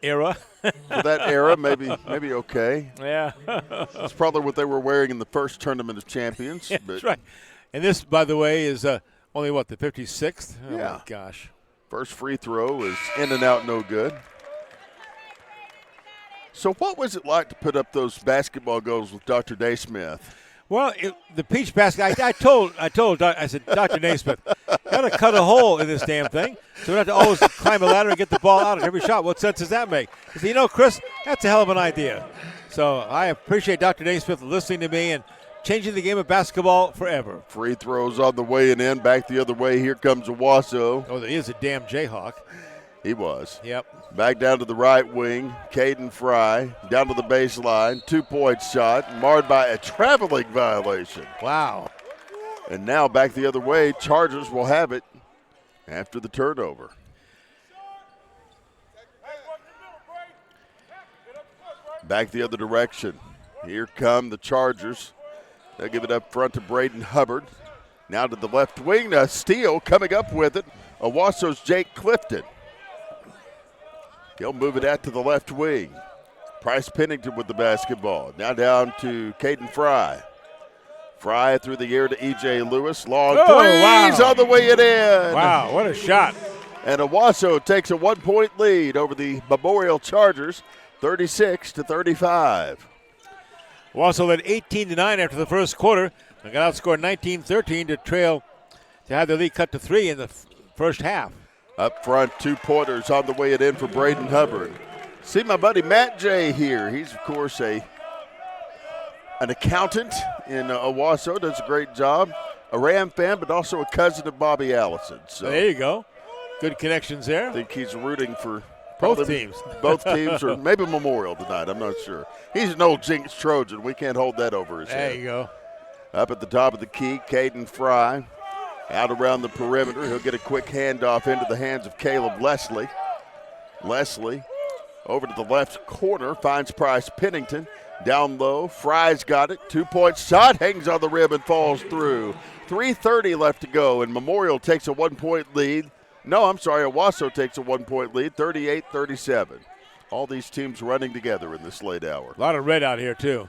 era. For that era, maybe okay. Yeah. That's probably what they were wearing in the first Tournament of Champions. Yeah, that's right. And this, by the way, is only, the 56th? Oh, yeah. My gosh. First free throw is in and out, no good. So what was it like to put up those basketball goals with Dr. Naismith? Well, the peach basket, I said, Dr. Naismith, got to cut a hole in this damn thing. So we have to always climb a ladder and get the ball out at every shot. What sense does that make? He said, Chris, that's a hell of an idea. So I appreciate Dr. Naismith listening to me and changing the game of basketball forever. Free throws on the way and in. Back the other way. Here comes Owasso. Oh, he is a damn Jayhawk. He was. Yep. Back down to the right wing. Caden Fry down to the baseline. 2-point shot marred by a traveling violation. Wow. And now back the other way. Chargers will have it after the turnover. Back the other direction. Here come the Chargers. They'll give it up front to Braden Hubbard. Now to the left wing. A steal coming up with it. Owasso's Jake Clifton. He'll move it out to the left wing. Price Pennington with the basketball. Now down to Caden Fry. Fry through the air to E.J. Lewis. Long threes on the way it in. Wow, what a shot. And Owasso takes a 1-point lead over the Memorial Chargers, 36-35. Owasso led 18-9 after the first quarter. They got outscored 19-13 to have the lead cut to 3 in the first half. Up front, 2-pointers on the way it in for Braden Hubbard. See my buddy Matt J here. He's, of course, an accountant in Owasso, does a great job. A Ram fan, but also a cousin of Bobby Allison. So there you go. Good connections there. I think he's rooting for both teams. Both teams, or maybe Memorial tonight. I'm not sure. He's an old Jinx Trojan. We can't hold that over his head. There you go. Up at the top of the key, Caden Fry. Out around the perimeter. He'll get a quick handoff into the hands of Caleb Leslie. Leslie over to the left corner, finds Price Pennington. Down low, Fry's got it. 2-point shot, hangs on the rim and falls through. 3:30 left to go, and Memorial takes a 1-point lead. Owasso takes a 1-point lead, 38-37. All these teams running together in this late hour. A lot of red out here, too.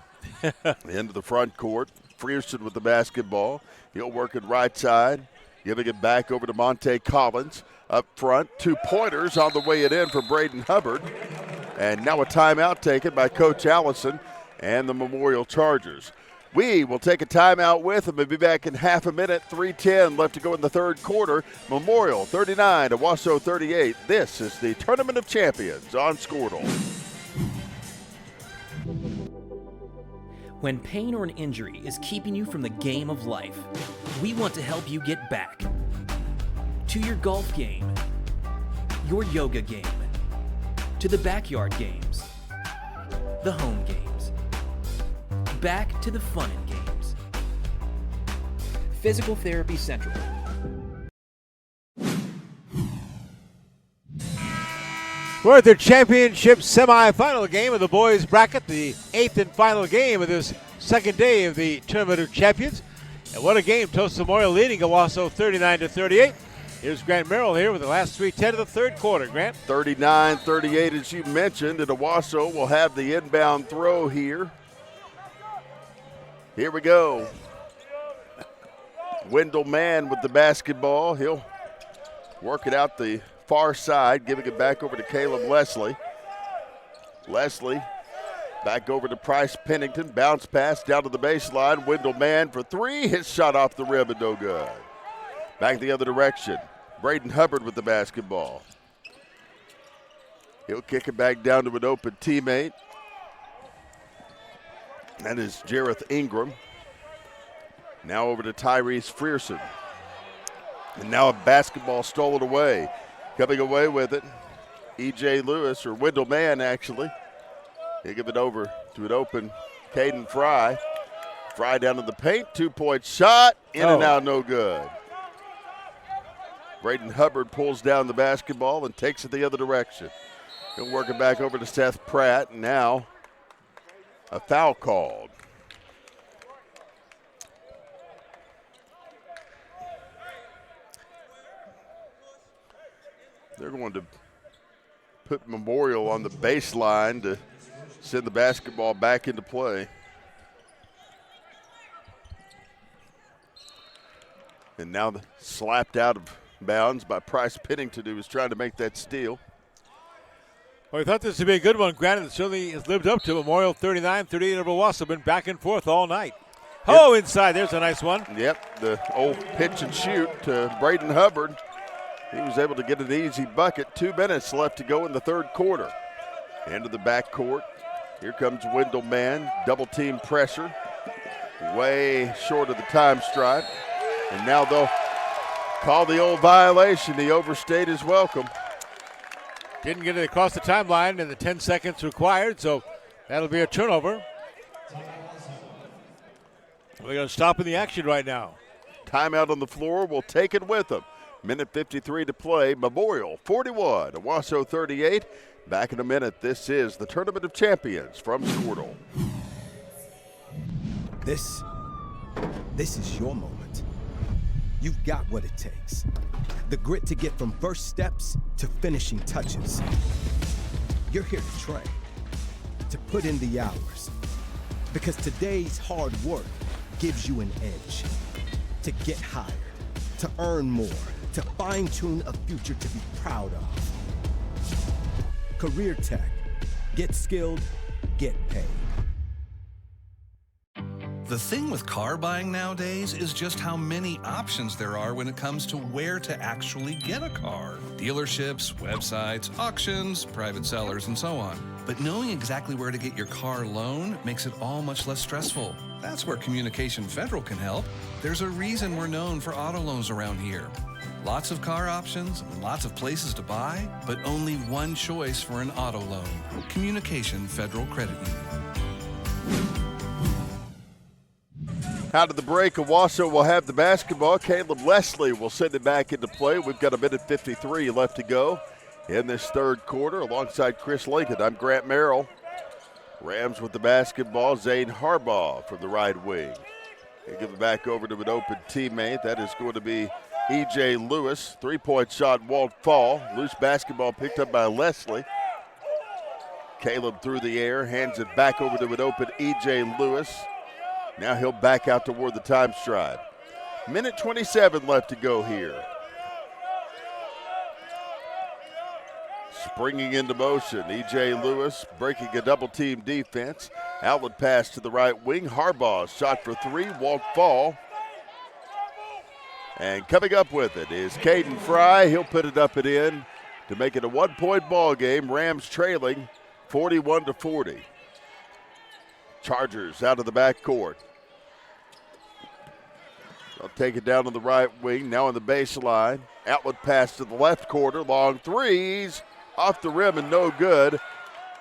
Into the front court. Frierson with the basketball. He'll work it right side, giving it back over to Monte Collins. Up front, 2-pointers on the way it in for Braden Hubbard. And now a timeout taken by Coach Allison and the Memorial Chargers. We will take a timeout with them and be back in half a minute. 3:10 left to go in the third quarter. Memorial 39, Owasso 38. This is the Tournament of Champions on Squirtle. When pain or an injury is keeping you from the game of life, we want to help you get back to your golf game, your yoga game, to the backyard games, the home games, back to the fun and games. Physical Therapy Central. We're at the championship semifinal game of the boys bracket, the 8th and final game of this second day of the Tournament of Champions. And what a game. Tulsa Memorial leading Owasso 39-38. Here's Grant Merrill here with the last 3:10 of the third quarter. Grant? 39-38 as you mentioned, and Owasso will have the inbound throw here. Here we go. Wendell Mann with the basketball. He'll work it out the far side, giving it back over to Caleb Leslie. Leslie back over to Price Pennington. Bounce pass down to the baseline. Wendell Mann for three. His shot off the rim and no good. Back the other direction. Braden Hubbard with the basketball. He'll kick it back down to an open teammate. That is Jareth Ingram. Now over to Tyrese Frierson. And now a basketball stolen away. Coming away with it, E.J. Lewis, or Wendell Mann actually. He'll give it over to an open Caden Fry. Fry down in the paint, 2-point shot, in and out, no good. Braden Hubbard pulls down the basketball and takes it the other direction. He'll work it back over to Seth Pratt, and now a foul called. They're going to put Memorial on the baseline to send the basketball back into play. And now slapped out of bounds by Price Pennington, who was trying to make that steal. Well, we thought this would be a good one. Granted, it certainly has lived up to Memorial 39-38 over Owasso. Been back and forth all night. Oh, inside. There's a nice one. Yep, the old pitch and shoot to Braden Hubbard. He was able to get an easy bucket. 2 minutes left to go in the third quarter. Into the backcourt. Here comes Wendell Mann. Double team pressure. Way short of the time stripe. And now they'll call the old violation. He overstayed his welcome. Didn't get it across the timeline in the 10 seconds required, so that'll be a turnover. We're going to stop in the action right now. Timeout on the floor. We'll take it with them. Minute 53 to play. Memorial 41, Owasso 38. Back in a minute. This is the Tournament of Champions from Squirtle. This is your moment. You've got what it takes. The grit to get from first steps to finishing touches. You're here to train, to put in the hours. Because today's hard work gives you an edge. To get hired, to earn more, to fine-tune a future to be proud of. Career Tech. Get skilled, get paid. The thing with car buying nowadays is just how many options there are when it comes to where to actually get a car. Dealerships, websites, auctions, private sellers, and so on. But knowing exactly where to get your car loan makes it all much less stressful. That's where Communication Federal can help. There's a reason we're known for auto loans around here. Lots of car options, lots of places to buy, but only one choice for an auto loan. Communication Federal Credit Union. Out of the break, Owasso will have the basketball. Caleb Leslie will send it back into play. We've got 1:53 left to go in this third quarter. Alongside Chris Lincoln, I'm Grant Merrill. Rams with the basketball. Zane Harbaugh from the right wing. They give it back over to an open teammate. That is going to be E.J. Lewis. Three-point shot won't fall. Loose basketball picked up by Leslie. Caleb through the air, hands it back over to an open E.J. Lewis. Now he'll back out toward the time stride. 1:27 left to go here. Springing into motion, E.J. Lewis breaking a double-team defense. Outlet pass to the right wing. Harbaugh shot for three, won't fall. And coming up with it is Caden Fry. He'll put it up and in to make it a one-point ball game. Rams trailing 41-40. Chargers out of the backcourt. They'll take it down on the right wing, now on the baseline. Outlet pass to the left quarter, long threes, off the rim and no good.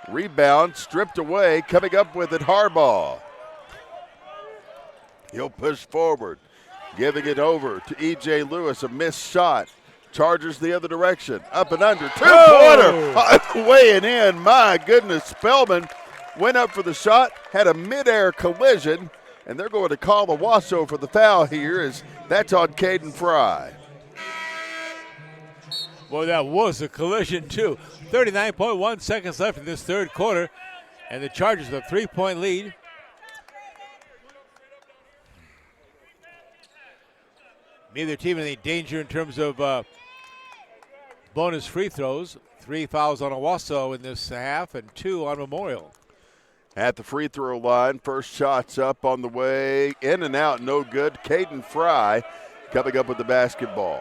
Rebound, stripped away, coming up with it, Harbaugh. He'll push forward, giving it over to E.J. Lewis, a missed shot. Chargers the other direction, up and under, two-pointer, weighing in, my goodness. Spellman went up for the shot, had a midair collision, and they're going to call Owasso for the foul here, as that's on Caden Fry. Well, that was a collision, too. 39.1 seconds left in this third quarter, and the Chargers with a 3-point lead. Neither team in any danger in terms of bonus free throws. 3 fouls on Owasso in this half and 2 on Memorial. At the free throw line, first shot's up on the way, in and out, no good. Caden Fry coming up with the basketball.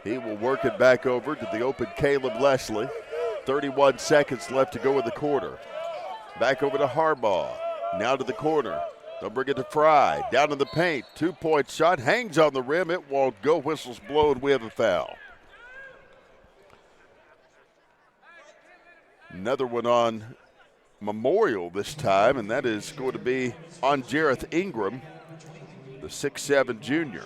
He will work it back over to the open Caleb Leslie. 31 seconds left to go in the quarter. Back over to Harbaugh, now to the corner. They'll bring it to Fry, down in the paint. 2-point shot, hangs on the rim, it won't go. Whistle's blown, we have a foul. Another one on Memorial this time, and that is going to be on Jareth Ingram, the 6'7" junior.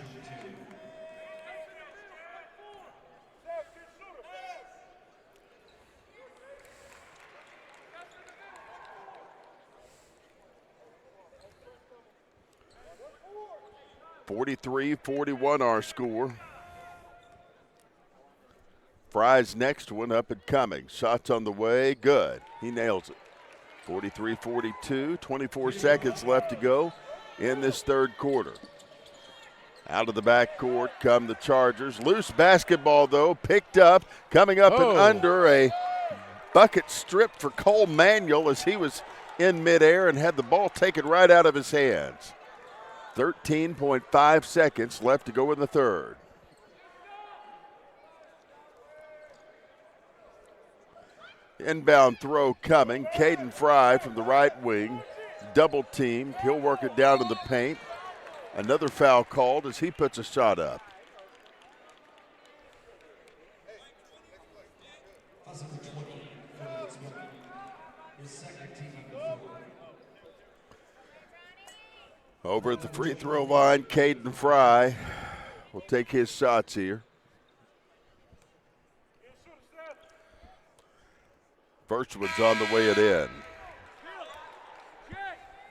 (43-41) our score. Fry's next one up and coming. Shots on the way, good. He nails it. 43-42, 24 seconds left to go in this third quarter. Out of the backcourt come the Chargers. Loose basketball, though, picked up, coming up and under. A bucket strip for Cole Manuel as he was in midair and had the ball taken right out of his hands. 13.5 seconds left to go in the third. Inbound throw coming. Caden Fry from the right wing. Double teamed. He'll work it down in the paint. Another foul called as he puts a shot up. Over at the free throw line, Caden Fry will take his shots here. First one's on the way it in.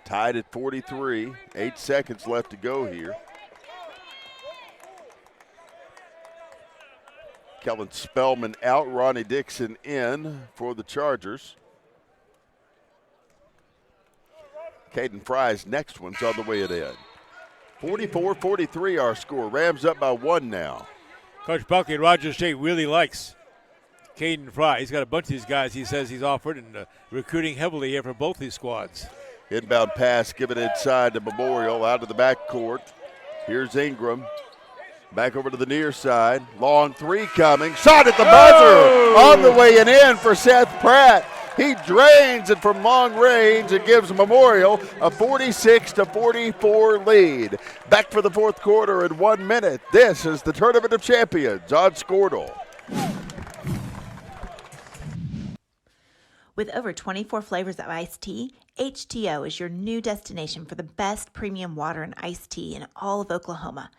Tied at 43, 8 seconds left to go here. Kellen Spellman out, Ronnie Dixon in for the Chargers. Caden Fry's next one's on the way it in. 44-43 our score. Rams up by 1 now. Coach Buckley at Rogers State really likes Caden Fry. He's got a bunch of these guys he says he's offered and recruiting heavily here for both these squads. Inbound pass given inside to Memorial out of the backcourt. Here's Ingram. Back over to the near side. Long three coming. Shot at the buzzer. On the way and in for Seth Pratt. He drains it from long range and gives Memorial a 46-44 lead. Back for the fourth quarter in 1 minute. This is the Tournament of Champions on Squirtle. With over 24 flavors of iced tea, HTO is your new destination for the best premium water and iced tea in all of Oklahoma.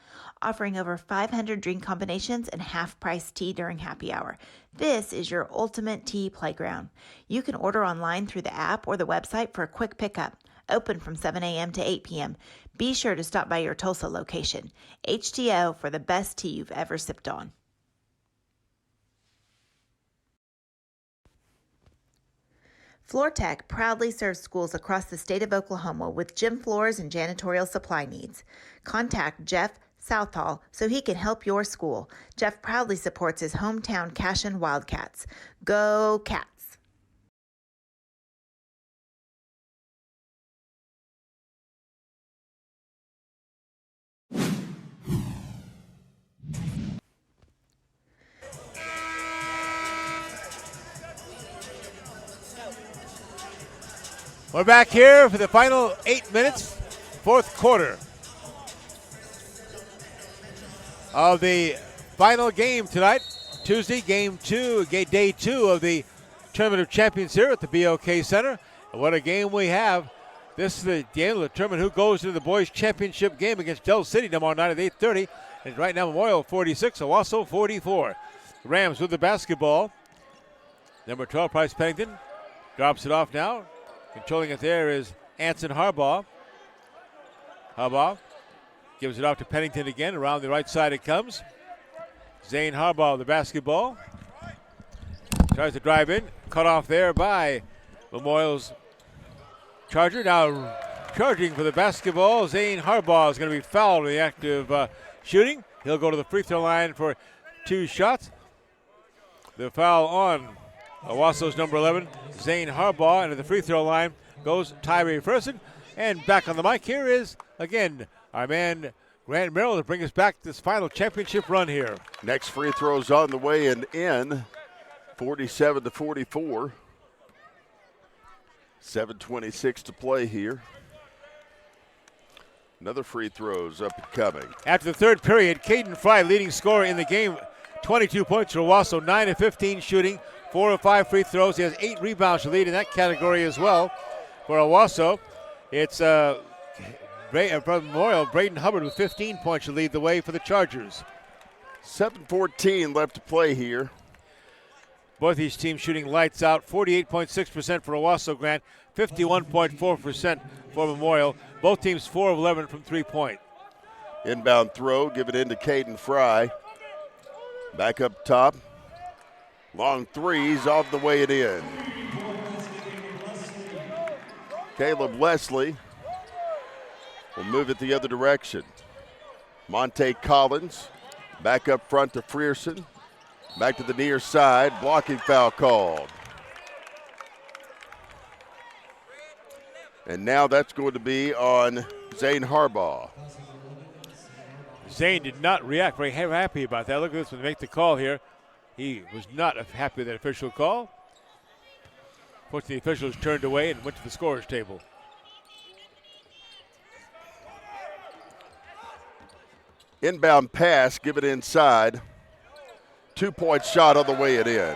Offering over 500 drink combinations and half-price tea during happy hour. This is your ultimate tea playground. You can order online through the app or the website for a quick pickup. Open from 7 a.m. to 8 p.m. Be sure to stop by your Tulsa location. HTO for the best tea you've ever sipped on. FloorTech proudly serves schools across the state of Oklahoma with gym floors and janitorial supply needs. Contact Jeff Southall so he can help your school. Jeff proudly supports his hometown Cashin Wildcats. Go Cats! We're back here for the final 8 minutes, fourth quarter of the final game tonight. Tuesday, game two, day two of the Tournament of Champions here at the BOK Center. And what a game we have. This is the game to determine who goes into the boys' championship game against Del City tomorrow night at 8:30. And right now, Memorial 46, Owasso 44. Rams with the basketball. Number 12, Price Pennington, drops it off now. Controlling it there is Anson Harbaugh. Harbaugh gives it off to Pennington again. Around the right side it comes. Zane Harbaugh, the basketball. Tries to drive in. Cut off there by Memorial's Charger. Now charging for the basketball. Zane Harbaugh is going to be fouled in the act of shooting. He'll go to the free throw line for 2 shots. The foul on Owasso's number 11, Zane Harbaugh, and at the free throw line goes Tyree Ferguson. And back on the mic here is, again, our man Grant Merrill to bring us back this final championship run here. Next free throw's on the way and in, 47-44. 7:26 to play here. Another free throw's up and coming. After the third period, Caden Fry, leading scorer in the game, 22 points for Owasso, 9 of 15 shooting, 4 of 5 free throws. He has 8 rebounds to lead in that category as well. For Owasso, it's from Memorial, Braden Hubbard with 15 points to lead the way for the Chargers. 7:14 left to play here. Both these teams shooting lights out. 48.6% for Owasso, Grant, 51.4% for Memorial. Both teams 4 of 11 from 3-point. Inbound throw, give it in to Caden Fry. Back up top. Long threes, off the way it in. Caleb Leslie will move it the other direction. Monte Collins back up front to Frierson. Back to the near side, blocking foul called. And now that's going to be on Zane Harbaugh. Zane did not react very happy about that. Look at this when they make the call here. He was not happy with that official call. Fortunately, the officials turned away and went to the scorer's table. Inbound pass, give it inside. 2-point shot on the way it in.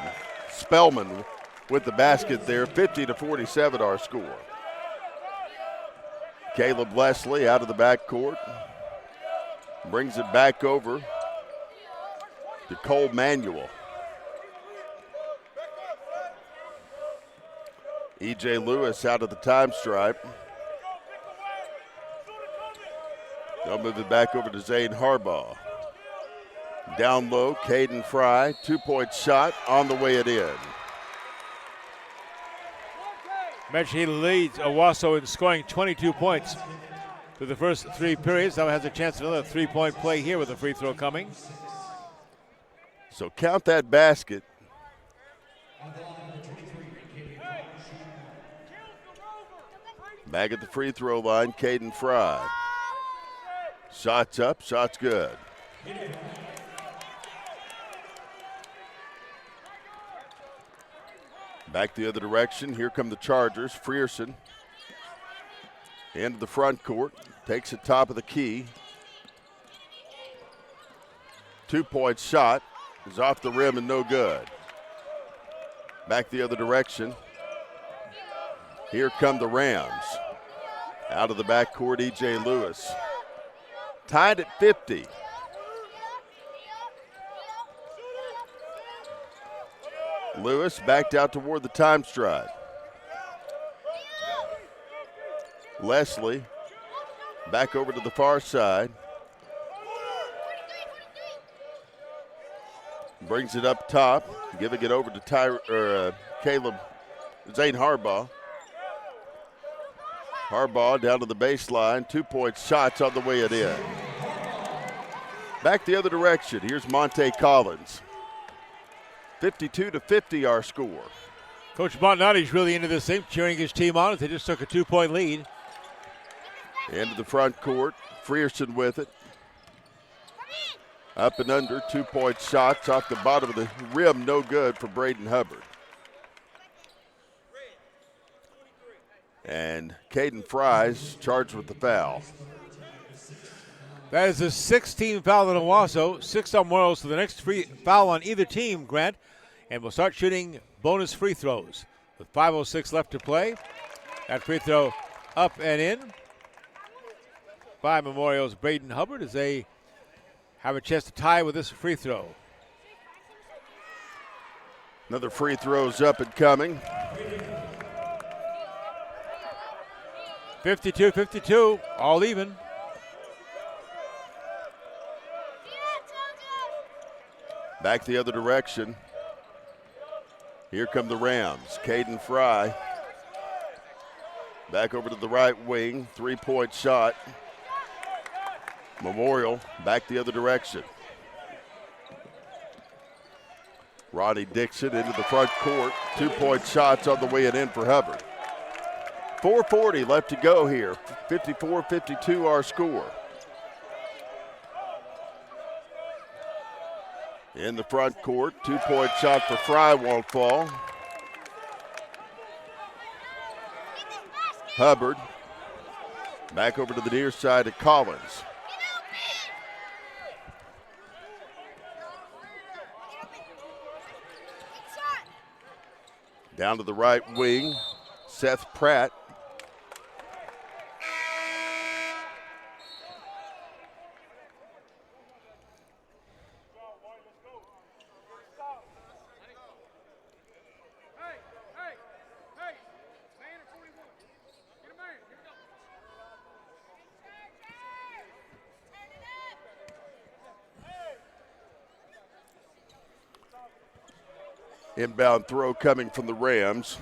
Spellman with the basket there, 50-47 our score. Caleb Leslie out of the backcourt. Brings it back over to Cole Manuel. E.J. Lewis out of the time stripe. They'll move it back over to Zane Harbaugh. Down low, Caden Fry, 2-point shot on the way it in. Mention he leads Owasso in scoring 22 points through the first 3 periods. Now has a chance at another 3-point play here with a free throw coming. So count that basket. Back at the free throw line, Caden Fry. Shots up, shots good. Back the other direction. Here come the Chargers. Frierson into the front court. Takes it top of the key. 2-point shot is off the rim and no good. Back the other direction. Here come the Rams. Out of the backcourt, E.J. Lewis. Tied at 50. Lewis backed out toward the time stride. Leslie back over to the far side. Brings it up top, giving it over to Zane Harbaugh. Harbaugh down to the baseline, 2-point shots on the way it in. Back the other direction, here's Monte Collins. 52-50 our score. Coach Montanotti's really into this thing, cheering his team on as they just took a 2-point lead. Into the front court, Frierson with it. Up and under, 2-point shots off the bottom of the rim, no good for Braden Hubbard. And Caden Fry's charged with the foul. That is the 16th foul on Owasso, 6 on Memorial, so the next free foul on either team, Grant, and we'll start shooting bonus free throws. With 5:06 left to play, that free throw up and in by Memorial's Braden Hubbard as they have a chance to tie with this free throw. Another free throw's up and coming. 52-52, all even. Back the other direction. Here come the Rams. Caden Fry. Back over to the right wing. 3-point shot. Memorial back the other direction. Ronnie Dixon into the front court. 2-point shots on the way and in for Hubbard. 4:40 left to go here. 54-52 our score. In the front court, 2-point shot for Fry won't fall. Hubbard back over to the near side of Collins. Down to the right wing, Seth Pratt. Inbound throw coming from the Rams.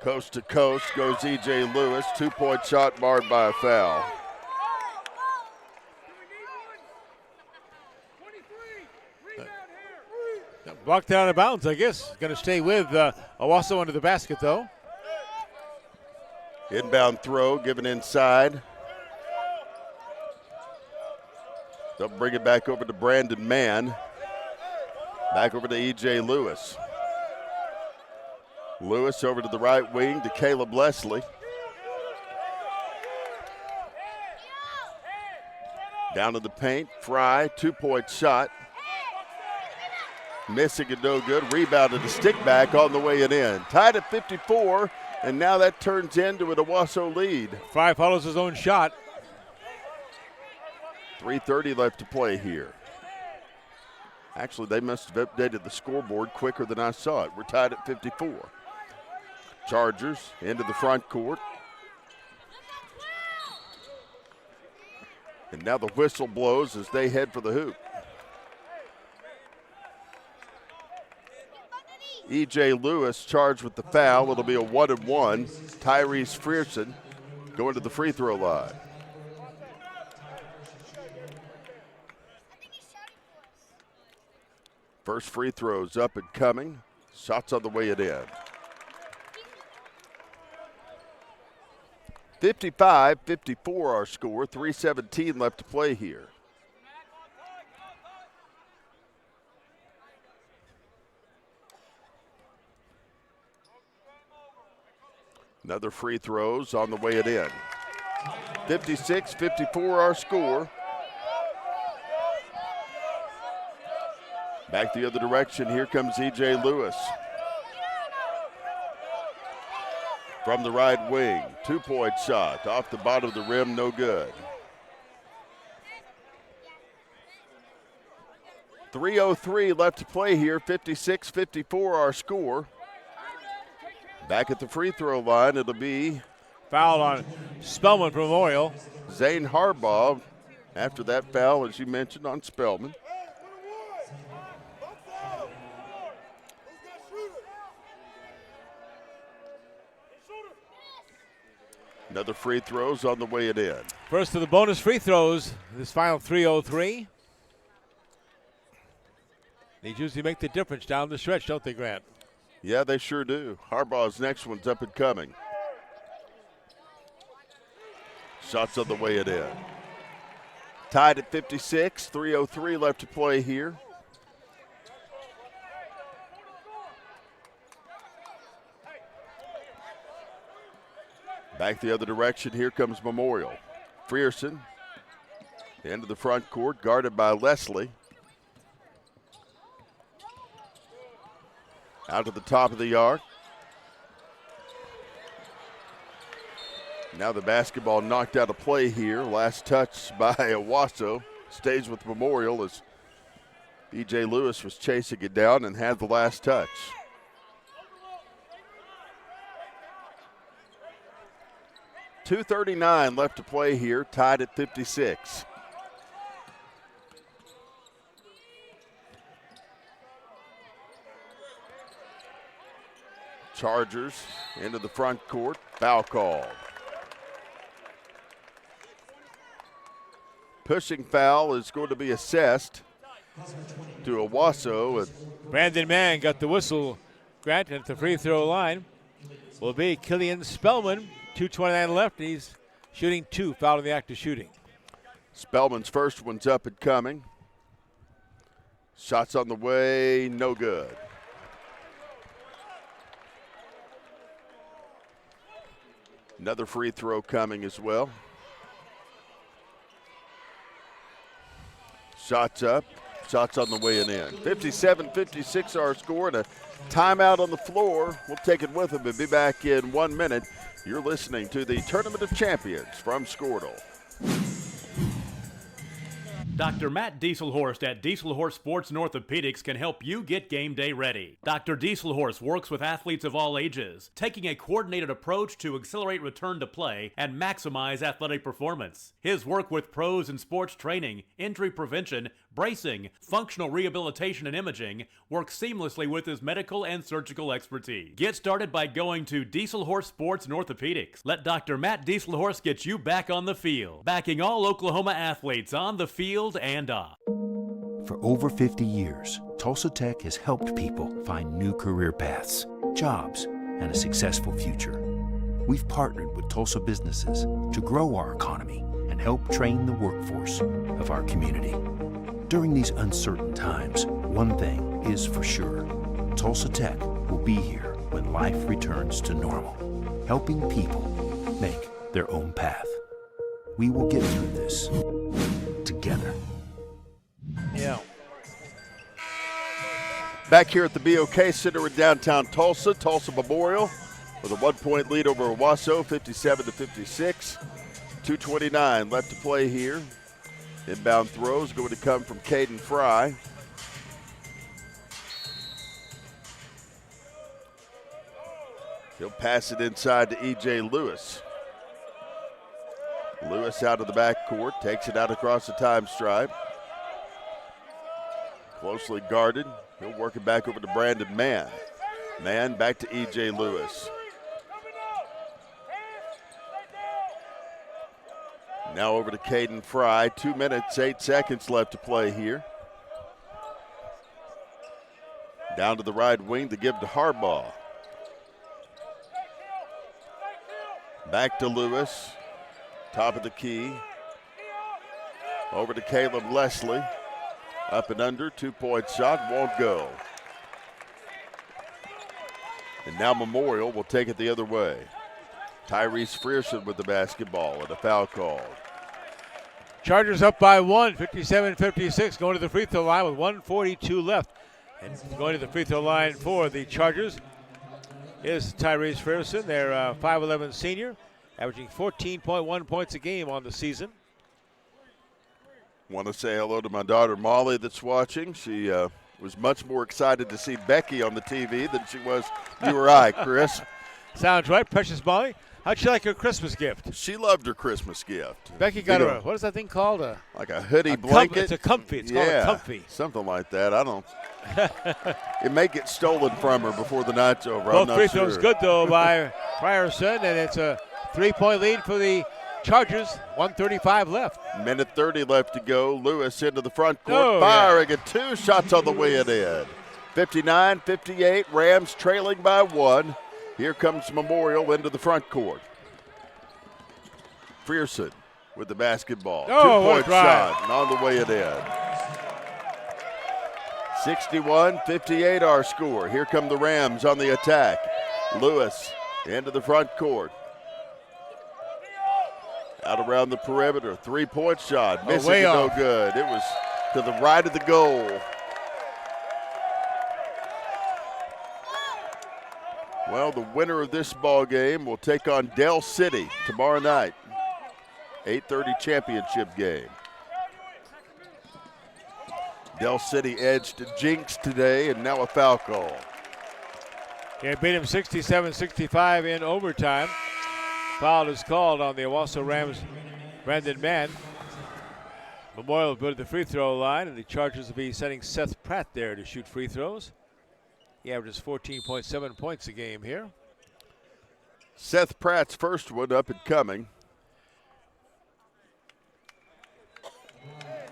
Coast to coast goes E.J. Lewis. 2-point shot marred by a foul. Blocked out of bounds, I guess. Going to stay with Owasso under the basket, though. Inbound throw given inside. They'll bring it back over to Brandon Mann. Back over to E.J. Lewis. Lewis over to the right wing to Caleb Leslie. Down to the paint, Fry, 2-point shot. Missing and no good, rebounded a stick back on the way and in. Tied at 54, and now that turns into an Owasso lead. Fry follows his own shot. 3:30 left to play here. Actually, they must have updated the scoreboard quicker than I saw it. We're tied at 54. Chargers into the front court. And now the whistle blows as they head for the hoop. E.J. Lewis charged with the foul. It'll be a 1-and-1. Tyrese Frierson going to the free throw line. First free throws up and coming. Shots on the way and in. 55-54 our score. 3:17 left to play here. Another free throws on the way and in. 56-54 our score. Back the other direction, here comes E.J. Lewis. from the right wing. 2-point shot off the bottom of the rim, no good. 3:03 left to play here, 56-54 our score. Back at the free throw line, it'll be foul on Spellman for Memorial. Zane Harbaugh after that foul, as you mentioned, on Spellman. Another free throw's on the way it in. First of the bonus free throws, this final 3:03. These usually make the difference down the stretch, don't they, Grant? Yeah, they sure do. Harbaugh's next one's up and coming. Shots on the way it in. Tied at 56, 3:03 left to play here. Back the other direction, here comes Memorial. Frierson, into the front court, guarded by Leslie. Out to the top of the arc. Now the basketball knocked out of play here. Last touch by Owasso. Stays with Memorial as B.J. Lewis was chasing it down and had the last touch. .239 left to play here, tied at 56. Chargers into the front court, foul call. Pushing foul is going to be assessed to Owasso. Brandon Mann got the whistle, Grant, at the free throw line. Will be Killian Spellman. 2:29 left. He's shooting 2, foul in the act of shooting. Spellman's first one's up and coming. Shots on the way, no good. Another free throw coming as well. Shots up, shots on the way and in. 57-56 our score, and a timeout on the floor. We'll take it with them and be back in 1 minute. You're listening to the Tournament of Champions from Squirtle. Dr. Matt Dieselhorst at Dieselhorst Sports and Orthopedics can help you get game day ready. Dr. Dieselhorst works with athletes of all ages, taking a coordinated approach to accelerate return to play and maximize athletic performance. His work with pros in sports training, injury prevention, bracing, functional rehabilitation, and imaging works seamlessly with his medical and surgical expertise. Get started by going to Dieselhorst Sports and Orthopedics. Let Dr. Matt Dieselhorst get you back on the field, backing all Oklahoma athletes on the field and off. For over 50 years, Tulsa Tech has helped people find new career paths, jobs, and a successful future. We've partnered with Tulsa businesses to grow our economy and help train the workforce of our community. During these uncertain times, one thing is for sure. Tulsa Tech will be here when life returns to normal, helping people make their own path. We will get through this together. Yeah. Back here at the BOK Center in downtown Tulsa, Tulsa Memorial with a 1-point lead over Owasso, 57-56. 2:29 left to play here. Inbound throws going to come from Caden Fry. He'll pass it inside to E.J. Lewis. Lewis out of the backcourt, takes it out across the time stripe. Closely guarded. He'll work it back over to Brandon Mann. Mann back to E.J. Lewis. Now over to Caden Fry. 2 minutes, 8 seconds left to play here. Down to the right wing to give to Harbaugh. Back to Lewis. Top of the key. Over to Caleb Leslie. Up and under, 2-point shot, won't go. And now Memorial will take it the other way. Tyrese Frierson with the basketball and a foul call. Chargers up by 1, 57-56, going to the free throw line with 1:42 left. And going to the free throw line for the Chargers is Tyrese Frierson, their 5'11 senior, averaging 14.1 points a game on the season. Want to say hello to my daughter Molly that's watching. She was much more excited to see Becky on the TV than she was you or I, Chris. Sounds right. Precious Molly. How'd she like her Christmas gift? She loved her Christmas gift. Becky got her, what is that thing called? Like a hoodie blanket. It's a comfy. It's called a comfy. Something like that. I don't. It may get stolen from her before the night's over. Both I'm not free sure. throws good, though, by Frierson, and it's a 3-point lead for the Chargers. 1:35 left. Minute 30 left to go. Lewis into the front court, firing at 2 shots on the way it in. 59-58, Rams trailing by 1. Here comes Memorial into the front court. Frierson with the basketball. 2-point shot, and on the way it in. 61-58 our score. Here come the Rams on the attack. Lewis into the front court. Out around the perimeter, 3-point shot. Missing it, no good. It was to the right of the goal. Well, the winner of this ball game will take on Dell City tomorrow night. 8:30 championship game. Dell City edged Jinx today, and now a foul call. Yeah, beat him 67-65 in overtime. Foul is called on the Owasso Rams' Brandon Mann. Memorial will go to the free throw line, and the Chargers will be sending Seth Pratt there to shoot free throws. He averages 14.7 points a game here. Seth Pratt's first one up and coming.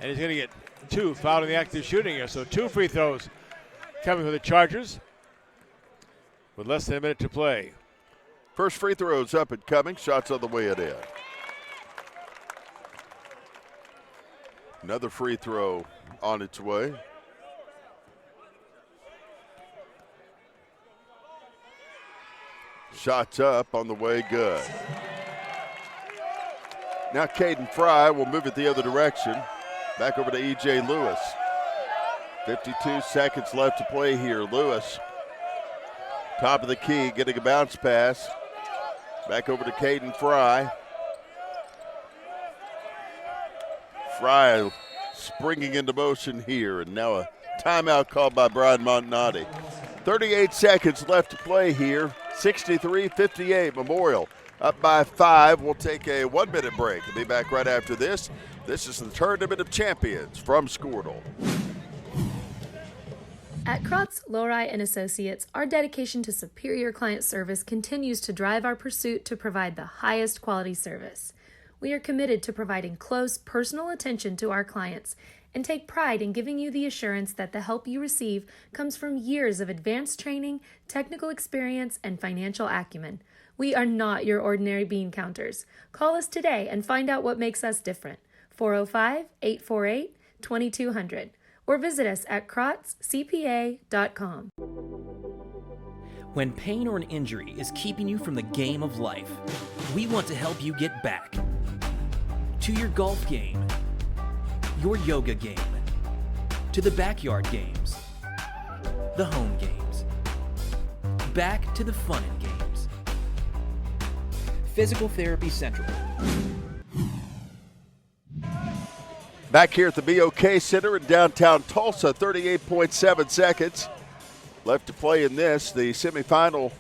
And he's going to get 2 fouled in the act of shooting here. So 2 free throws coming for the Chargers with less than a minute to play. First free throws up and coming. Shots on the way it in. Another free throw on its way. Shots up on the way, good. Now Caden Fry will move it the other direction. Back over to E.J. Lewis. 52 seconds left to play here. Lewis, top of the key, getting a bounce pass. Back over to Caden Fry. Fry springing into motion here, and now a timeout called by Brian Montanati. 38 seconds left to play here. 63-58, Memorial up by 5. We'll take a 1-minute break and be back right after this. This is the Tournament of Champions from Squirtle. At Krotz, Lori & Associates, our dedication to superior client service continues to drive our pursuit to provide the highest quality service. We are committed to providing close, personal attention to our clients and take pride in giving you the assurance that the help you receive comes from years of advanced training, technical experience, and financial acumen. We are not your ordinary bean counters. Call us today and find out what makes us different. 405-848-2200 or visit us at krotzcpa.com. When pain or an injury is keeping you from the game of life, we want to help you get back to your golf game, your yoga game, to the backyard games, the home games, back to the fun and games. Physical Therapy Central. Back here at the BOK Center in downtown Tulsa, 38.7 seconds left to play in this, the semifinal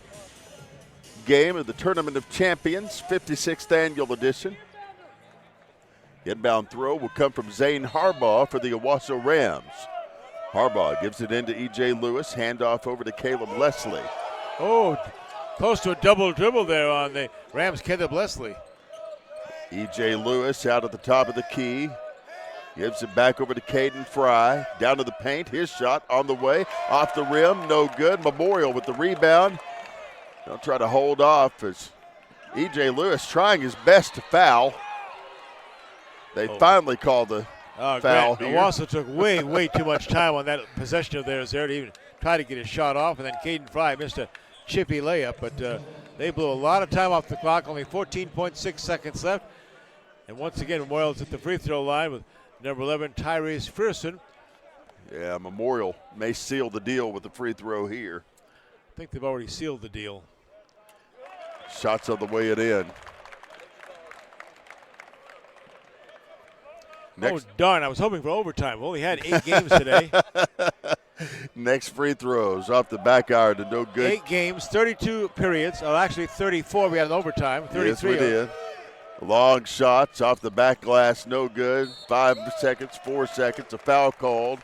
game of the Tournament of Champions, 56th annual edition. The inbound throw will come from Zane Harbaugh for the Owasso Rams. Harbaugh gives it into E.J. Lewis, handoff over to Caleb Leslie. Oh, close to a double dribble there on the Rams' Caleb Leslie. E.J. Lewis out at the top of the key. Gives it back over to Caden Fry. Down to the paint. His shot on the way. Off the rim. No good. Memorial with the rebound. They'll try to hold off as E.J. Lewis trying his best to foul. They finally called the foul here. Owasso took way too much time on that possession of theirs there to even try to get his shot off. And then Caden Fry missed a chippy layup. But they blew a lot of time off the clock. Only 14.6 seconds left. And once again, Memorial's at the free throw line with number 11, Tyrese Frierson. Yeah, Memorial may seal the deal with the free throw here. I think they've already sealed the deal. Shots on the way it in. Next. Oh, darn. I was hoping for overtime. We only had 8 games today. Next free throws off the back iron to no good. 8 games, 32 periods. Oh, actually 34. We had an overtime. 33. Yes, we did. Long shots off the back glass, no good. 5 seconds, 4 seconds, a foul called.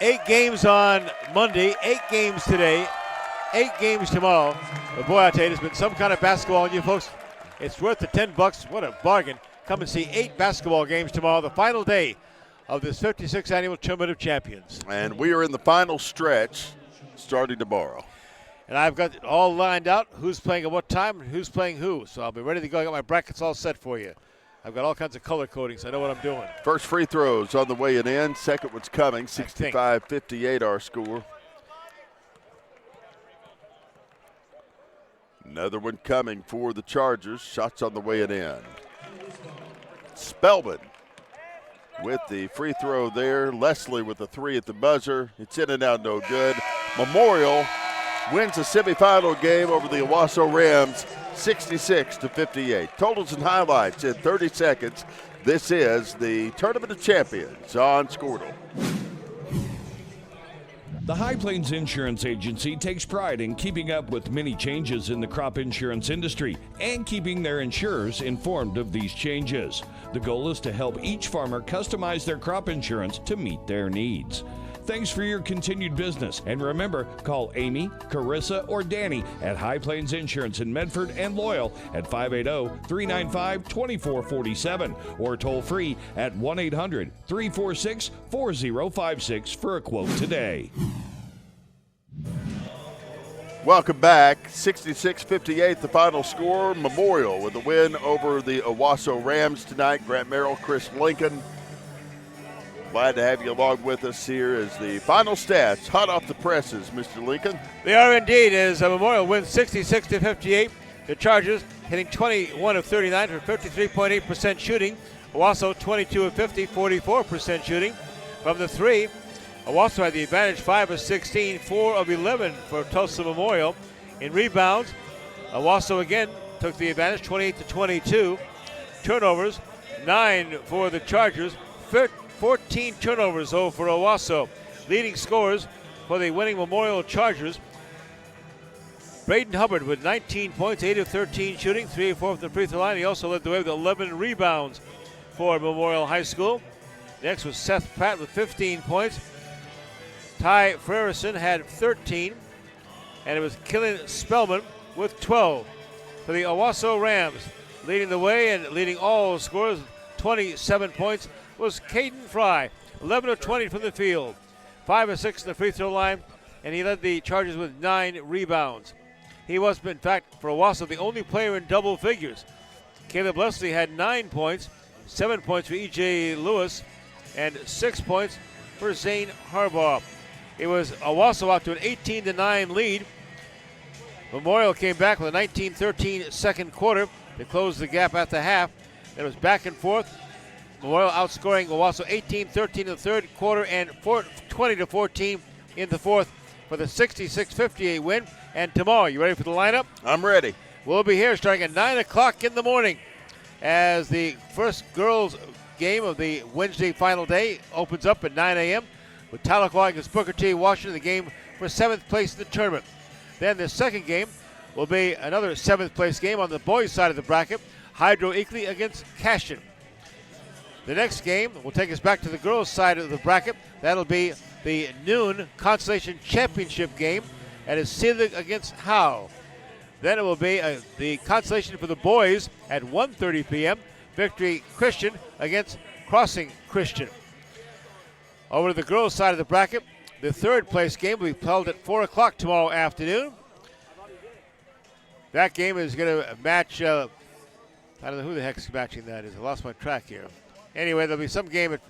8 games on Monday, 8 games today, 8 games tomorrow. But boy, I tell you, there's been some kind of basketball on you folks. It's worth the $10. What a bargain. Come and see 8 basketball games tomorrow, the final day of this 56th annual Tournament of Champions. And we are in the final stretch starting tomorrow. And I've got it all lined out, who's playing at what time and who's playing who. So I'll be ready to go. I got my brackets all set for you. I've got all kinds of color coding, so I know what I'm doing. First free throws on the way and in. Second one's coming. 65-58 our score. Another one coming for the Chargers. Shots on the way and in. Spellman with the free throw there. Leslie with the 3 at the buzzer. It's in and out, no good. Memorial wins the semifinal game over the Owasso Rams 66-58. Totals and highlights in 30 seconds. This is the Tournament of Champions on Squirtle. The High Plains Insurance Agency takes pride in keeping up with many changes in the crop insurance industry and keeping their insurers informed of these changes. The goal is to help each farmer customize their crop insurance to meet their needs. Thanks for your continued business. And remember, call Amy, Carissa, or Danny at High Plains Insurance in Medford and Loyal at 580-395-2447 or toll free at 1-800-346-4056 for a quote today. Welcome back. 66-58, the final score. Memorial with a win over the Owasso Rams tonight. Grant Merrill, Chris Lincoln. Glad to have you along with us here as the final stats, hot off the presses, Mr. Lincoln. They are indeed, as Memorial wins 66-58. The Chargers hitting 21 of 39 for 53.8% shooting. Owasso 22 of 50, 44% shooting. From the 3, Owasso had the advantage, 5 of 16, 4 of 11 for Tulsa Memorial. In rebounds, Owasso again took the advantage, 28-22. Turnovers, 9 for the Chargers, 14 turnovers, though, for Owasso. Leading scorers for the winning Memorial Chargers. Braden Hubbard with 19 points, 8 of 13 shooting, 3 of 4 from the free throw line. He also led the way with 11 rebounds for Memorial High School. Next was Seth Pratt with 15 points. Ty Frerison had 13. And it was Killian Spellman with 12. For the Owasso Rams, leading the way and leading all scorers, 27 points, was Caden Fry, 11 of 20 from the field, 5 of 6 in the free throw line, and he led the Chargers with 9 rebounds. He was, in fact, for Owasso, the only player in double figures. Caleb Leslie had 9 points, 7 points for E.J. Lewis, and 6 points for Zane Harbaugh. It was Owasso out to an 18-9 lead. Memorial came back with a 19-13 second quarter to close the gap at the half. It was back and forth. Memorial outscoring Owasso 18-13 in the third quarter and 20-14 in the fourth for the 66-58 win. And tomorrow, you ready for the lineup? I'm ready. We'll be here starting at 9 o'clock in the morning as the first girls game of the Wednesday final day opens up at 9 a.m. with Tahlequah against Booker T. Washington, the game for 7th place in the tournament. Then the second game will be another 7th place game on the boys' side of the bracket, Hydro Eakley against Cashion. The next game will take us back to the girls' side of the bracket. That'll be the noon Constellation Championship game. That is Selig against Howe. Then it will be the Constellation for the boys at 1:30 p.m. Victory Christian against Crossing Christian. Over to the girls' side of the bracket, the third place game will be held at 4 o'clock tomorrow afternoon. That game is going to match, I don't know who the heck's matching that is. I lost my track here. Anyway, there'll be some game at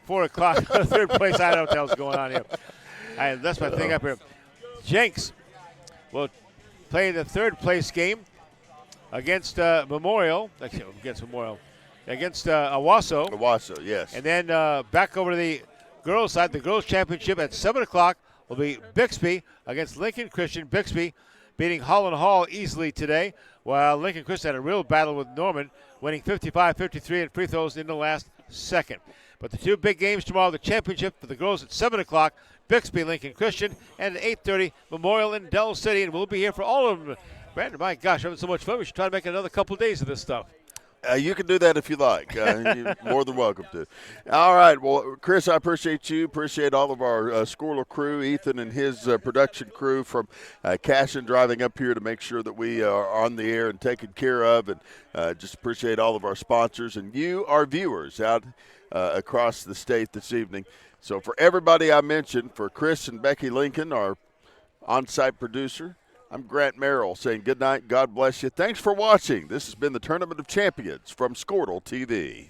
4 o'clock. Third place, I don't know what the hell's going on here. That's my thing up here. Jenks will play the third place game against Memorial. Against Owasso. Owasso, yes. And then back over to the girls' side. The girls' championship at 7 o'clock will be Bixby against Lincoln Christian. Bixby beating Holland Hall easily today, while Lincoln Christian had a real battle with Norman, winning 55-53 in free throws in the last second. But the two big games tomorrow, the championship for the girls at 7 o'clock, Bixby Lincoln Christian, and at 8:30, Memorial in Del City, and we'll be here for all of them. Brandon, my gosh, having so much fun. We should try to make another couple of days of this stuff. You can do that if you like. You're more than welcome to. All right. Well, Chris, I appreciate you. Appreciate all of our Squirrel crew, Ethan and his production crew from Cashin driving up here to make sure that we are on the air and taken care of. And just appreciate all of our sponsors and you, our viewers, out across the state this evening. So for everybody I mentioned, for Chris and Becky Lincoln, our on-site producer, I'm Grant Merrill saying good night. God bless you. Thanks for watching. This has been the Tournament of Champions from Squirtle TV.